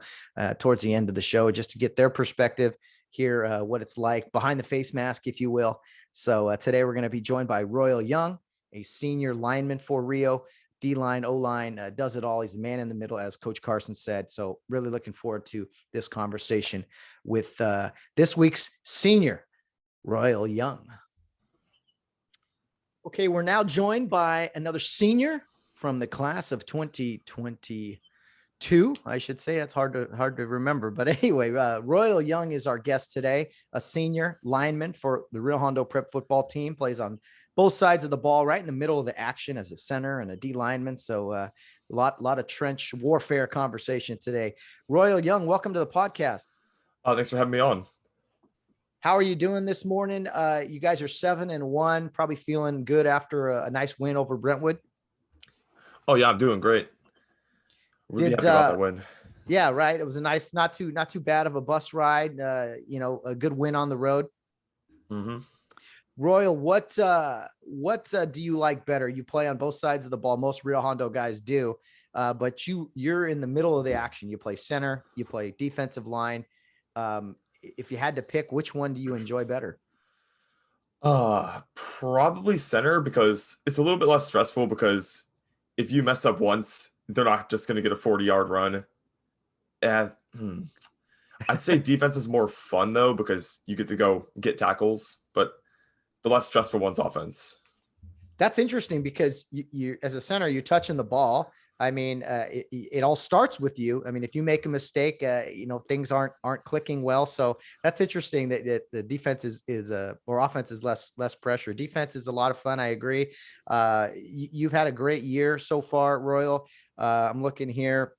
towards the end of the show, just to get their perspective, hear what it's like behind the face mask, if you will. So today we're going to be joined by Royal Young, a senior lineman for Rio. D-line, O-line, does it all. He's the man in the middle, as Coach Carson said. So really looking forward to this conversation with this week's senior, Royal Young. Okay, we're now joined by another senior from the class of 2022, I should say. That's hard to remember. But anyway, Royal Young is our guest today, a senior lineman for the Rio Hondo Prep football team, plays on both sides of the ball, right in the middle of the action as a center and a D lineman. So a lot of trench warfare conversation today. Royal Young, welcome to the podcast. Thanks for having me on. How are you doing this morning? You guys are 7-1, probably feeling good after a nice win over Brentwood. Oh yeah, I'm doing great. Really happy about that win. Yeah, right. It was a nice, not too bad of a bus ride. A good win on the road. Mm-hmm. Royal, what do you like better? You play on both sides of the ball. Most Rio Hondo guys do, but you're in the middle of the action. You play center, you play defensive line. If you had to pick, which one do you enjoy better? Probably center, because it's a little bit less stressful, because if you mess up once, they're not just going to get a 40-yard run. And I'd say defense is more fun though, because you get to go get tackles, but the less stressful one's offense. That's interesting because you as a center, you're touching the ball. I mean, it all starts with you. I mean, if you make a mistake, things aren't clicking well. So that's interesting that the defense is or offense is less pressure. Defense is a lot of fun. I agree. You've had a great year so far, Royal. I'm looking here.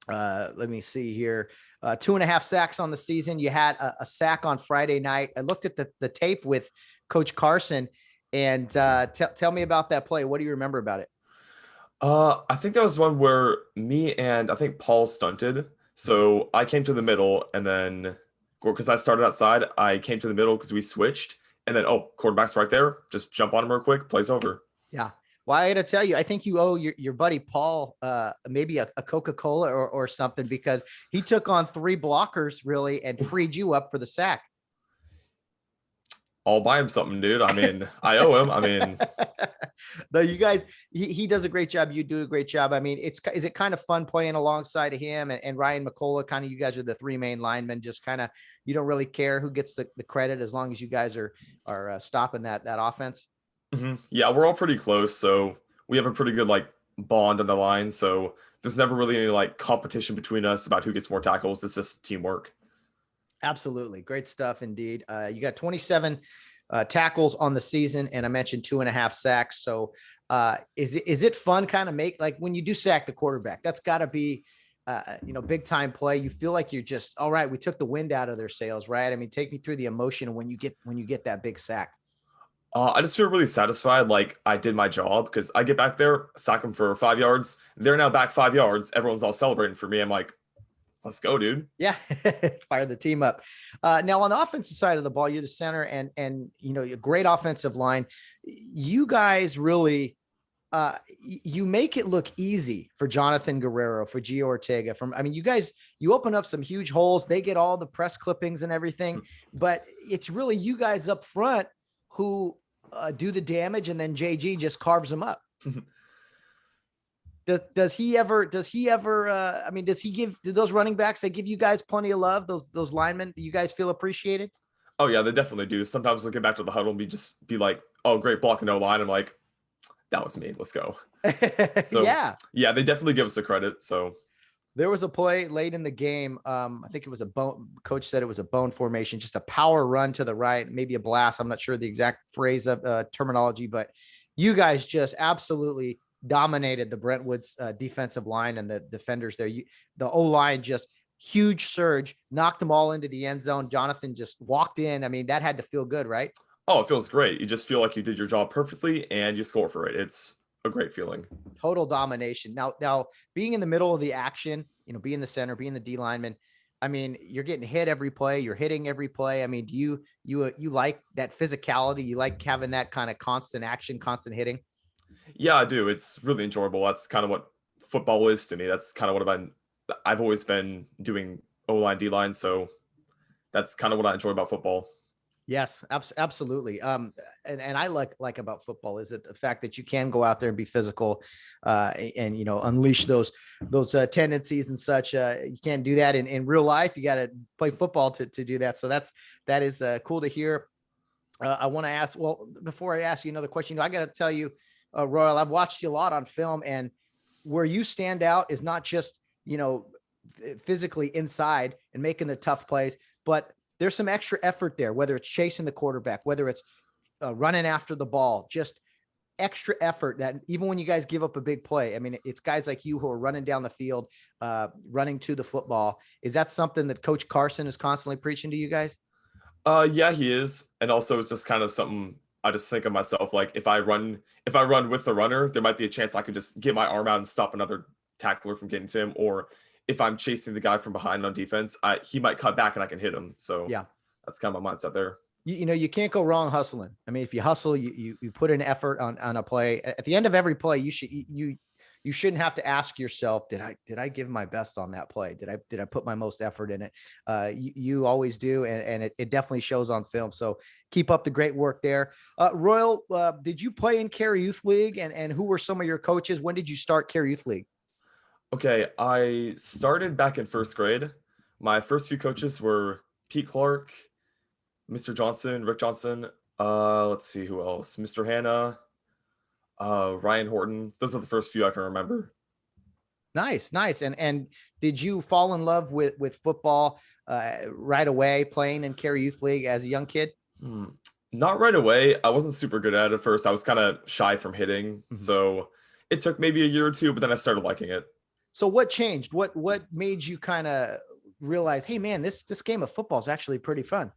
Let me see here. 2.5 sacks on the season. You had a sack on Friday night. I looked at the tape with Coach Carson, and tell me about that play. What do you remember about it? I think that was one where me and I think Paul stunted. So I came to the middle, and then because I started outside, I came to the middle because we switched. And then, quarterback's right there. Just jump on him real quick. Plays over. Yeah. Well, I got to tell you, I think you owe your buddy Paul maybe a Coca-Cola or something, because he took on 3 blockers really and freed you up for the sack. I'll buy him something, dude. I mean, I owe him. I mean, no, you guys, he does a great job. You do a great job. I mean, is it kind of fun playing alongside of him and Ryan McCullough? Kind of, you guys are the 3 main linemen. Just kind of, you don't really care who gets the credit as long as you guys are stopping that offense. mm-hmm. Yeah, we're all pretty close. So we have a pretty good bond on the line. So there's never really any competition between us about who gets more tackles. It's just teamwork. Absolutely. Great stuff indeed. You got 27 tackles on the season, and I mentioned 2.5 sacks. So is it fun kind of when you do sack the quarterback? That's got to be big time play. You feel like you're just, all right, we took the wind out of their sails, right? I mean, take me through the emotion when you get that big sack. I just feel really satisfied, I did my job, because I get back there, sack them for 5 yards. They're now back 5 yards. Everyone's all celebrating for me. I'm like, let's go, dude. Yeah. Fire the team up. Now on the offensive side of the ball, you're the center and a great offensive line. You guys really, you make it look easy for Jonathan Guerrero, for Gio Ortega. You open up some huge holes. They get all the press clippings and everything, but it's really you guys up front who do the damage, and then JG just carves them up. Does he ever, do those running backs, they give you guys plenty of love? Those linemen, do you guys feel appreciated? Oh yeah, they definitely do. Sometimes they'll get back to the huddle and be like, oh, great block and no line. I'm like, that was me. Let's go. So yeah, they definitely give us the credit. So there was a play late in the game. I think it was a bone. Coach said it was a bone formation, just a power run to the right, maybe a blast. I'm not sure the exact phrase of terminology, but you guys just absolutely dominated the Brentwood's defensive line and the defenders there. The O-line just huge surge, knocked them all into the end zone. Jonathan just walked in. I mean, that had to feel good, right? Oh, it feels great. You just feel like you did your job perfectly and you score for it. It's a great feeling. Total domination. Now being in the middle of the action, being the center, being the D lineman, I mean, you're getting hit every play, you're hitting every play. I mean, do you like that physicality? You like having that kind of constant action, constant hitting? Yeah, I do. It's really enjoyable. That's kind of what football is to me. That's kind of what I've always been doing, O-line, D-line. So that's kind of what I enjoy about football. Yes, absolutely. And I like about football is that the fact that you can go out there and be physical, and unleash those tendencies and such. You can't do that in real life. You got to play football to do that. So that is cool to hear. I want to ask. Well, before I ask you another question, I got to tell you, Royal, I've watched you a lot on film, and where you stand out is not just physically inside and making the tough plays, but there's some extra effort there, whether it's chasing the quarterback, whether it's running after the ball, just extra effort that even when you guys give up a big play, I mean, it's guys like you who are running down the field, running to the football. Is that something that Coach Carson is constantly preaching to you guys? Yeah, he is. And also it's just kind of something I just think of myself. Like if I run with the runner, there might be a chance I could just get my arm out and stop another tackler from getting to him. Or if I'm chasing the guy from behind on defense, he might cut back and I can hit him. So yeah, that's kind of my mindset there. you know, you can't go wrong hustling. I mean, if you hustle, you put an effort on a play. At the end of every play, you shouldn't have to ask yourself, did I give my best on that play? Did I put my most effort in it? You always do. And it definitely shows on film. So keep up the great work there. Royal, did you play in Cary Youth League, and who were some of your coaches? When did you start Cary Youth League? Okay, I started back in first grade. My first few coaches were Pete Clark, Mr. Johnson, Rick Johnson. Let's see who else. Mr. Hanna, Ryan Horton. Those are the first few I can remember. Nice. And did you fall in love with football right away, playing in Cary Youth League as a young kid? Not right away. I wasn't super good at it at first. I was kind of shy from hitting. Mm-hmm. So it took maybe a year or two, but then I started liking it. So what changed? What made you kind of realize, hey man, this game of football is actually pretty fun?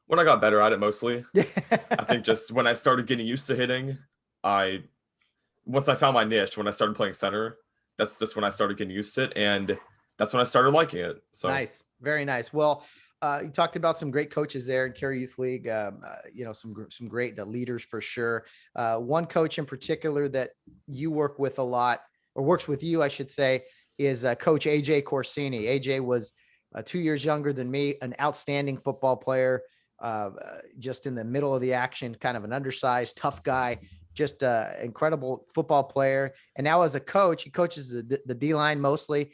When I got better at it, mostly. I think just when I started getting used to hitting, once I found my niche, when I started playing center, that's just when I started getting used to it, and that's when I started liking it. So nice, very nice. Well, you talked about some great coaches there in Cary Youth League. You know, some great leaders for sure. One coach in particular that you work with a lot, or works with you, I should say, is Coach AJ Corsini. AJ was 2 years younger than me, an outstanding football player, just in the middle of the action, kind of an undersized, tough guy, just incredible football player. And now as a coach, he coaches the D-line mostly.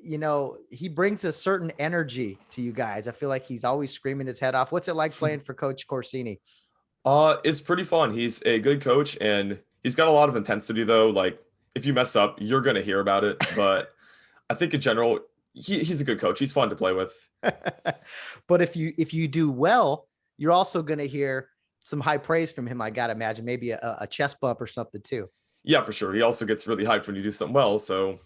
You know, he brings a certain energy to you guys. I feel like he's always screaming his head off. What's it like playing for Coach Corsini? It's pretty fun. He's a good coach, and he's got a lot of intensity though. Like if you mess up, you're going to hear about it. But I think in general, he's a good coach. He's fun to play with. But if you do well, you're also going to hear some high praise from him. I got to imagine maybe a chest bump or something too. Yeah, for sure. He also gets really hyped when you do something well. So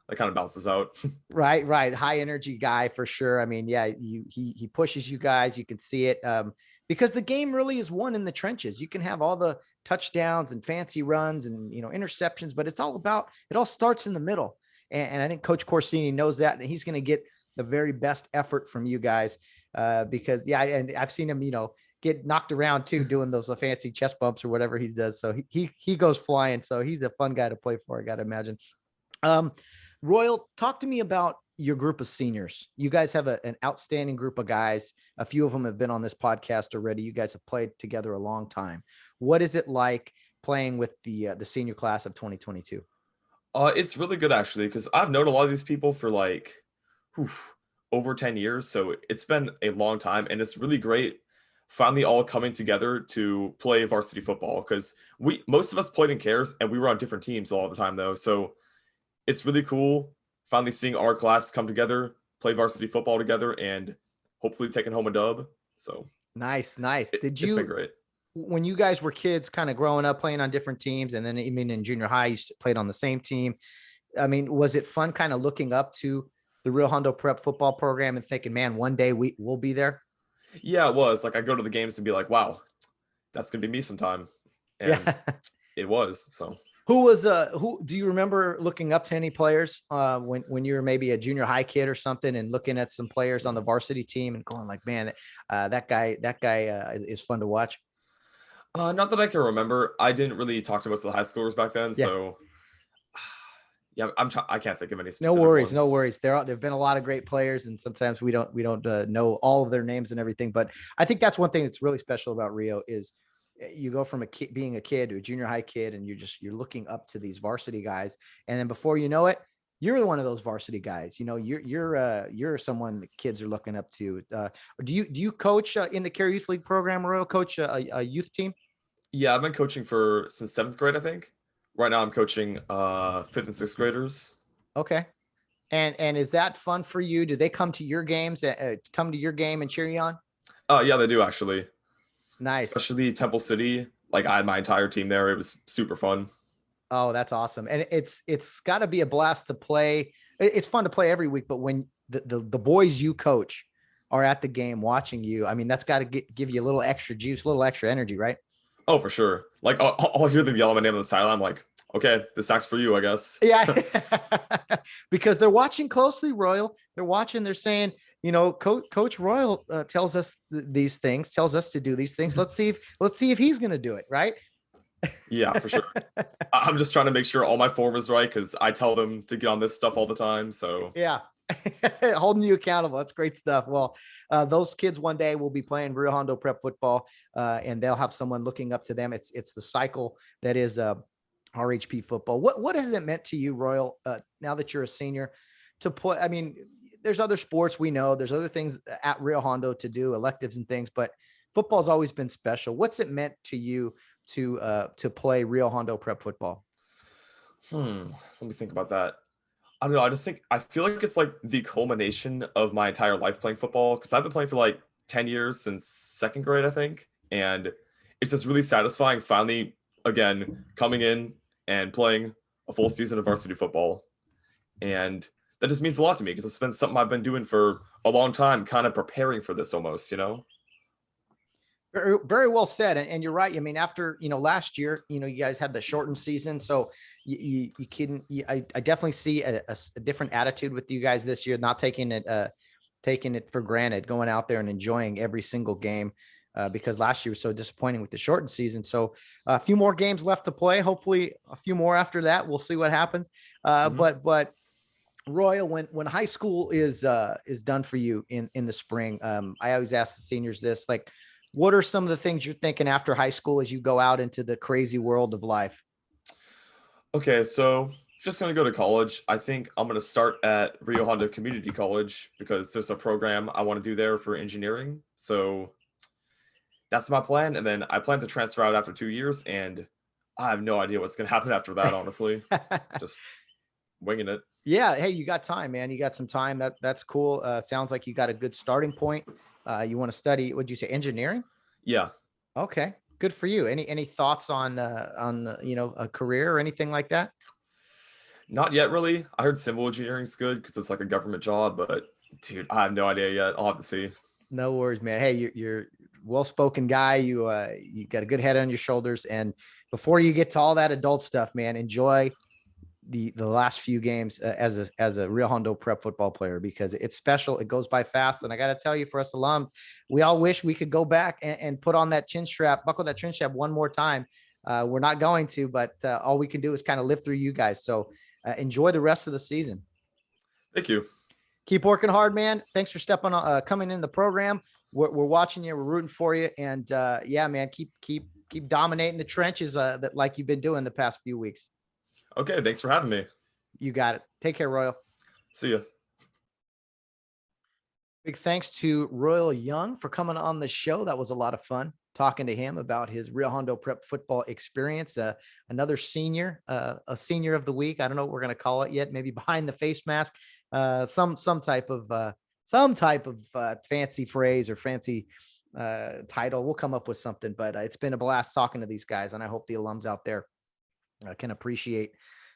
that kind of balances out. Right. High energy guy for sure. I mean, yeah, he pushes you guys. You can see it because the game really is won in the trenches. You can have all the touchdowns and fancy runs and, you know, interceptions, but it all starts in the middle. And I think Coach Corsini knows that, and he's going to get the very best effort from you guys because, yeah, and I've seen him, you know, get knocked around too, doing those fancy chest bumps or whatever he does. So he goes flying. So he's a fun guy to play for, I got to imagine. Royal, talk to me about your group of seniors. You guys have an outstanding group of guys. A few of them have been on this podcast already. You guys have played together a long time. What is it like playing with the senior class of 2022? It's really good actually, because I've known a lot of these people for like over 10 years. So it's been a long time, and it's really great finally all coming together to play varsity football, because most of us played in cares and we were on different teams all the time though. So it's really cool finally seeing our class come together, play varsity football together, and hopefully taking home a dub. So nice. It's been great. When you guys were kids kind of growing up playing on different teams, and then even in junior high, you played on the same team. I mean, was it fun kind of looking up to the Rio Hondo Prep football program and thinking, man, one day we'll be there? Yeah, it was. Like I go to the games and be like, wow, that's going to be me sometime. And yeah. It was. So who do you remember looking up to any players when you were maybe a junior high kid or something, and looking at some players on the varsity team and going like, man, that guy is fun to watch? Not that I can remember. I didn't really talk to most of the high schoolers back then. Yeah. So yeah, I can't think of any specific No ones. worries. There've been a lot of great players, and sometimes we don't know all of their names and everything. But I think that's one thing that's really special about Rio is you go from being a kid to a junior high kid, and you're looking up to these varsity guys, and then before you know it, you're one of those varsity guys. You know, you're someone the kids are looking up to. Do you coach in the Cary Youth League program, Royal? Coach a youth team? Yeah, I've been coaching since 7th grade, I think. Right now I'm coaching 5th and 6th graders. Okay. And is that fun for you? Do they come to your games, come to your game and cheer you on? Yeah, they do actually. Nice. Especially Temple City. Like I had my entire team there. It was super fun. Oh, that's awesome. And it's got to be a blast to play. It's fun to play every week, but when the boys you coach are at the game watching you, I mean, that's got to give you a little extra juice, a little extra energy, right? Oh, for sure. Like I'll hear them yell my name on the sideline. I'm like, okay, this sack's for you, I guess. Yeah. because they're watching closely, Royal. They're watching, they're saying, Coach Royal tells us these things, tells us to do these things. Let's see if he's going to do it. Right. Yeah, for sure. I'm just trying to make sure all my form is right because I tell them to get on this stuff all the time. So yeah. Holding you accountable. That's great stuff. Well, those kids one day will be playing Rio Hondo Prep football, and they'll have someone looking up to them. It's the cycle that is RHP football. What has it meant to you, Royal, now that you're a senior, to play? I mean, there's other sports we know. There's other things at Rio Hondo to do, electives and things, but football's always been special. What's it meant to you to play Rio Hondo Prep football? let me think about that. I don't know. I feel like it's like the culmination of my entire life playing football because I've been playing for like 10 years since second grade, I think. And it's just really satisfying finally, again, coming in and playing a full season of varsity football. And that just means a lot to me because it's been something I've been doing for a long time, kind of preparing for this almost, Very, very well said. And you're right. I mean, after, last year, you guys had the shortened season. So I definitely see a different attitude with you guys this year, not taking it for granted, going out there and enjoying every single game because last year was so disappointing with the shortened season. So a few more games left to play, hopefully a few more after that. We'll see what happens. But Royal, when high school is done for you in the spring, I always ask the seniors this, like, what are some of the things you're thinking after high school as you go out into the crazy world of life? Okay, so just going to go to college. I think I'm going to start at Rio Hondo Community College because there's a program I want to do there for engineering. So that's my plan. And then I plan to transfer out after 2 years. And I have no idea what's going to happen after that, honestly. Just winging it. Yeah. Hey, you got time, man. You got some time. That's cool. Sounds like you got a good starting point. You want to study, what'd you say, engineering? Yeah. Okay. Good for you. Any thoughts on a career or anything like that? Not yet, really. I heard civil engineering is good because it's like a government job, but dude, I have no idea yet. I'll have to see. No worries, man. Hey, you're well-spoken guy. You got a good head on your shoulders. And before you get to all that adult stuff, man, enjoy the last few games as a Rio Hondo Prep football player because it's special. It goes by fast. And I got to tell you, for us alums, we all wish we could go back and put on that chin strap, buckle that chin strap one more time. We're not going to, but all we can do is kind of live through you guys. So enjoy the rest of the season. Thank you. Keep working hard, man. Thanks for stepping on, coming in the program. We're watching you. We're rooting for you. And yeah, man, keep dominating the trenches that like you've been doing the past few weeks. Okay, thanks for having me. You got it. Take care, Royal. See ya. Big thanks to Royal Young for coming on the show. That was a lot of fun talking to him about his Rio Hondo Prep football experience. Another senior, a senior of the week. I don't know what we're going to call it yet. Maybe behind the face mask, some type of fancy phrase or fancy title. We'll come up with something, but it's been a blast talking to these guys. And I hope the alums out there can appreciate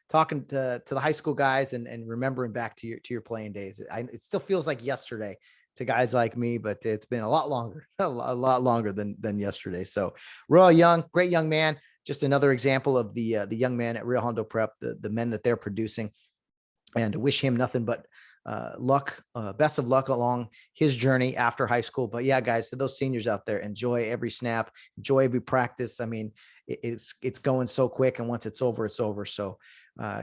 talking to the high school guys and remembering back to your playing days. It still feels like yesterday to guys like me, but it's been a lot longer than yesterday. So Royal Young, great young man. Just another example of the young man at Rio Hondo Prep, the men that they're producing, and to wish him nothing but luck, best of luck along his journey after high school. But yeah, guys, to those seniors out there, enjoy every snap, enjoy every practice. I mean, it's going so quick, and once it's over, it's over. So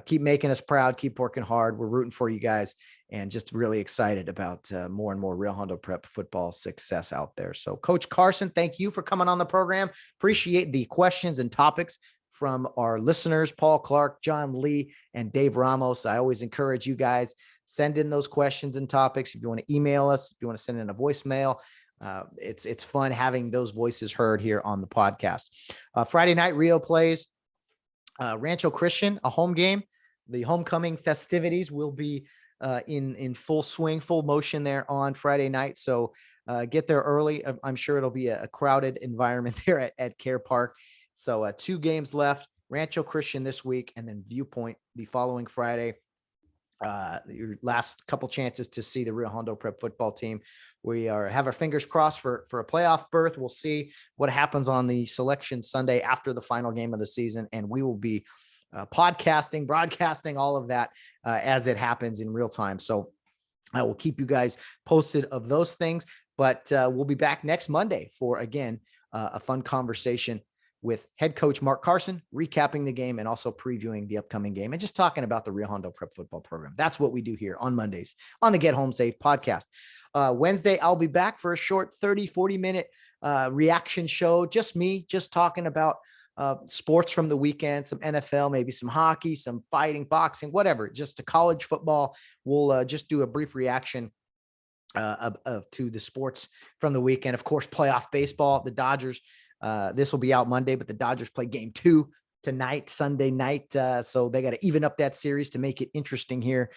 keep making us proud, keep working hard. We're rooting for you guys, and just really excited about more and more Rio Hondo Prep football success out there. So Coach Carson, thank you for coming on the program. Appreciate the questions and topics from our listeners, Paul Clark, John Lee, and Dave Ramos. I always encourage you guys, send in those questions and topics. If you want to email us, if you want to send in a voicemail, it's fun having those voices heard here on the podcast. Friday night, Rio plays Rancho Christian, a home game. The homecoming festivities will be in full swing, full motion there on Friday night. So get there early. I'm sure it'll be a crowded environment there at Care Park. So 2 games left, Rancho Christian this week, and then Viewpoint the following Friday. Your last couple chances to see the Rio Hondo Prep football team. We have our fingers crossed for a playoff berth. We'll see what happens on the selection Sunday after the final game of the season, and we will be podcasting, broadcasting, all of that as it happens in real time. So I will keep you guys posted of those things, but we'll be back next Monday for, again, a fun conversation with head coach Mark Carson, recapping the game and also previewing the upcoming game and just talking about the Rio Hondo Prep football program. That's what we do here on Mondays on the Get Home Safe podcast. Wednesday, I'll be back for a short 30-40 minute reaction show. Just me, just talking about sports from the weekend, some NFL, maybe some hockey, some fighting, boxing, whatever, just to college football. We'll just do a brief reaction to the sports from the weekend. Of course, playoff baseball, the Dodgers. This will be out Monday, but the Dodgers play game 2 tonight, Sunday night. So they got to even up that series to make it interesting here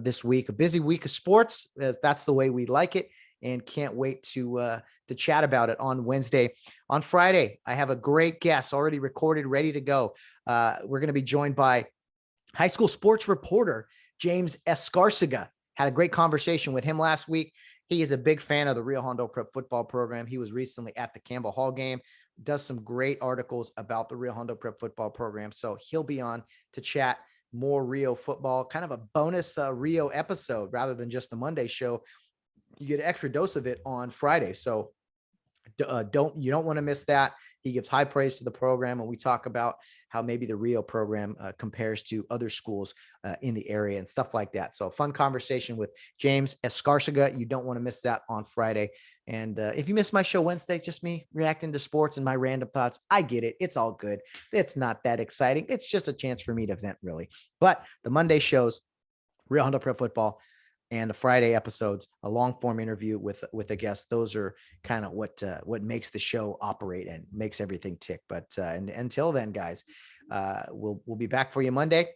this week. A busy week of sports, as that's the way we like it, and can't wait to chat about it on Wednesday. On Friday, I have a great guest already recorded, ready to go. We're going to be joined by high school sports reporter James Escarcega. Had a great conversation with him last week. He is a big fan of the Rio Hondo Prep football program. He was recently at the Campbell Hall game, does some great articles about the Rio Hondo Prep football program. So he'll be on to chat more Rio football, kind of a bonus Rio episode rather than just the Monday show. You get an extra dose of it on Friday. So you don't want to miss that. He gives high praise to the program, and we talk about how maybe the Rio program compares to other schools in the area and stuff like that. So a fun conversation with James Escarcega. You don't want to miss that on Friday. And if you miss my show Wednesday, just me reacting to sports and my random thoughts, I get it. It's all good. It's not that exciting. It's just a chance for me to vent, really. But the Monday shows, Rio Hondo Prep football, and the Friday episodes, a long form interview with a guest. Those are kind of what makes the show operate and makes everything tick. But and until then, guys, we'll be back for you Monday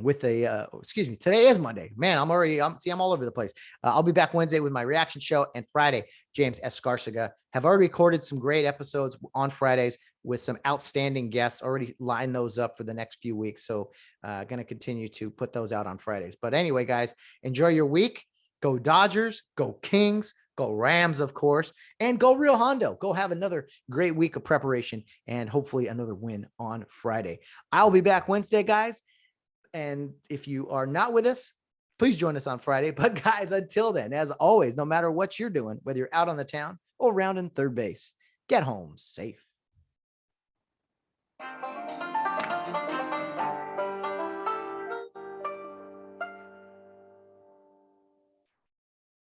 with today is Monday, man. I'm all over the place. I'll be back Wednesday with my reaction show, and Friday, James Escarcega. Have already recorded some great episodes on Fridays with some outstanding guests, already lined those up for the next few weeks. So going to continue to put those out on Fridays. But anyway, guys, enjoy your week. Go Dodgers, go Kings, go Rams, of course, and go Rio Hondo. Go have another great week of preparation and hopefully another win on Friday. I'll be back Wednesday, guys. And if you are not with us, please join us on Friday. But guys, until then, as always, no matter what you're doing, whether you're out on the town or rounding third base, get home safe.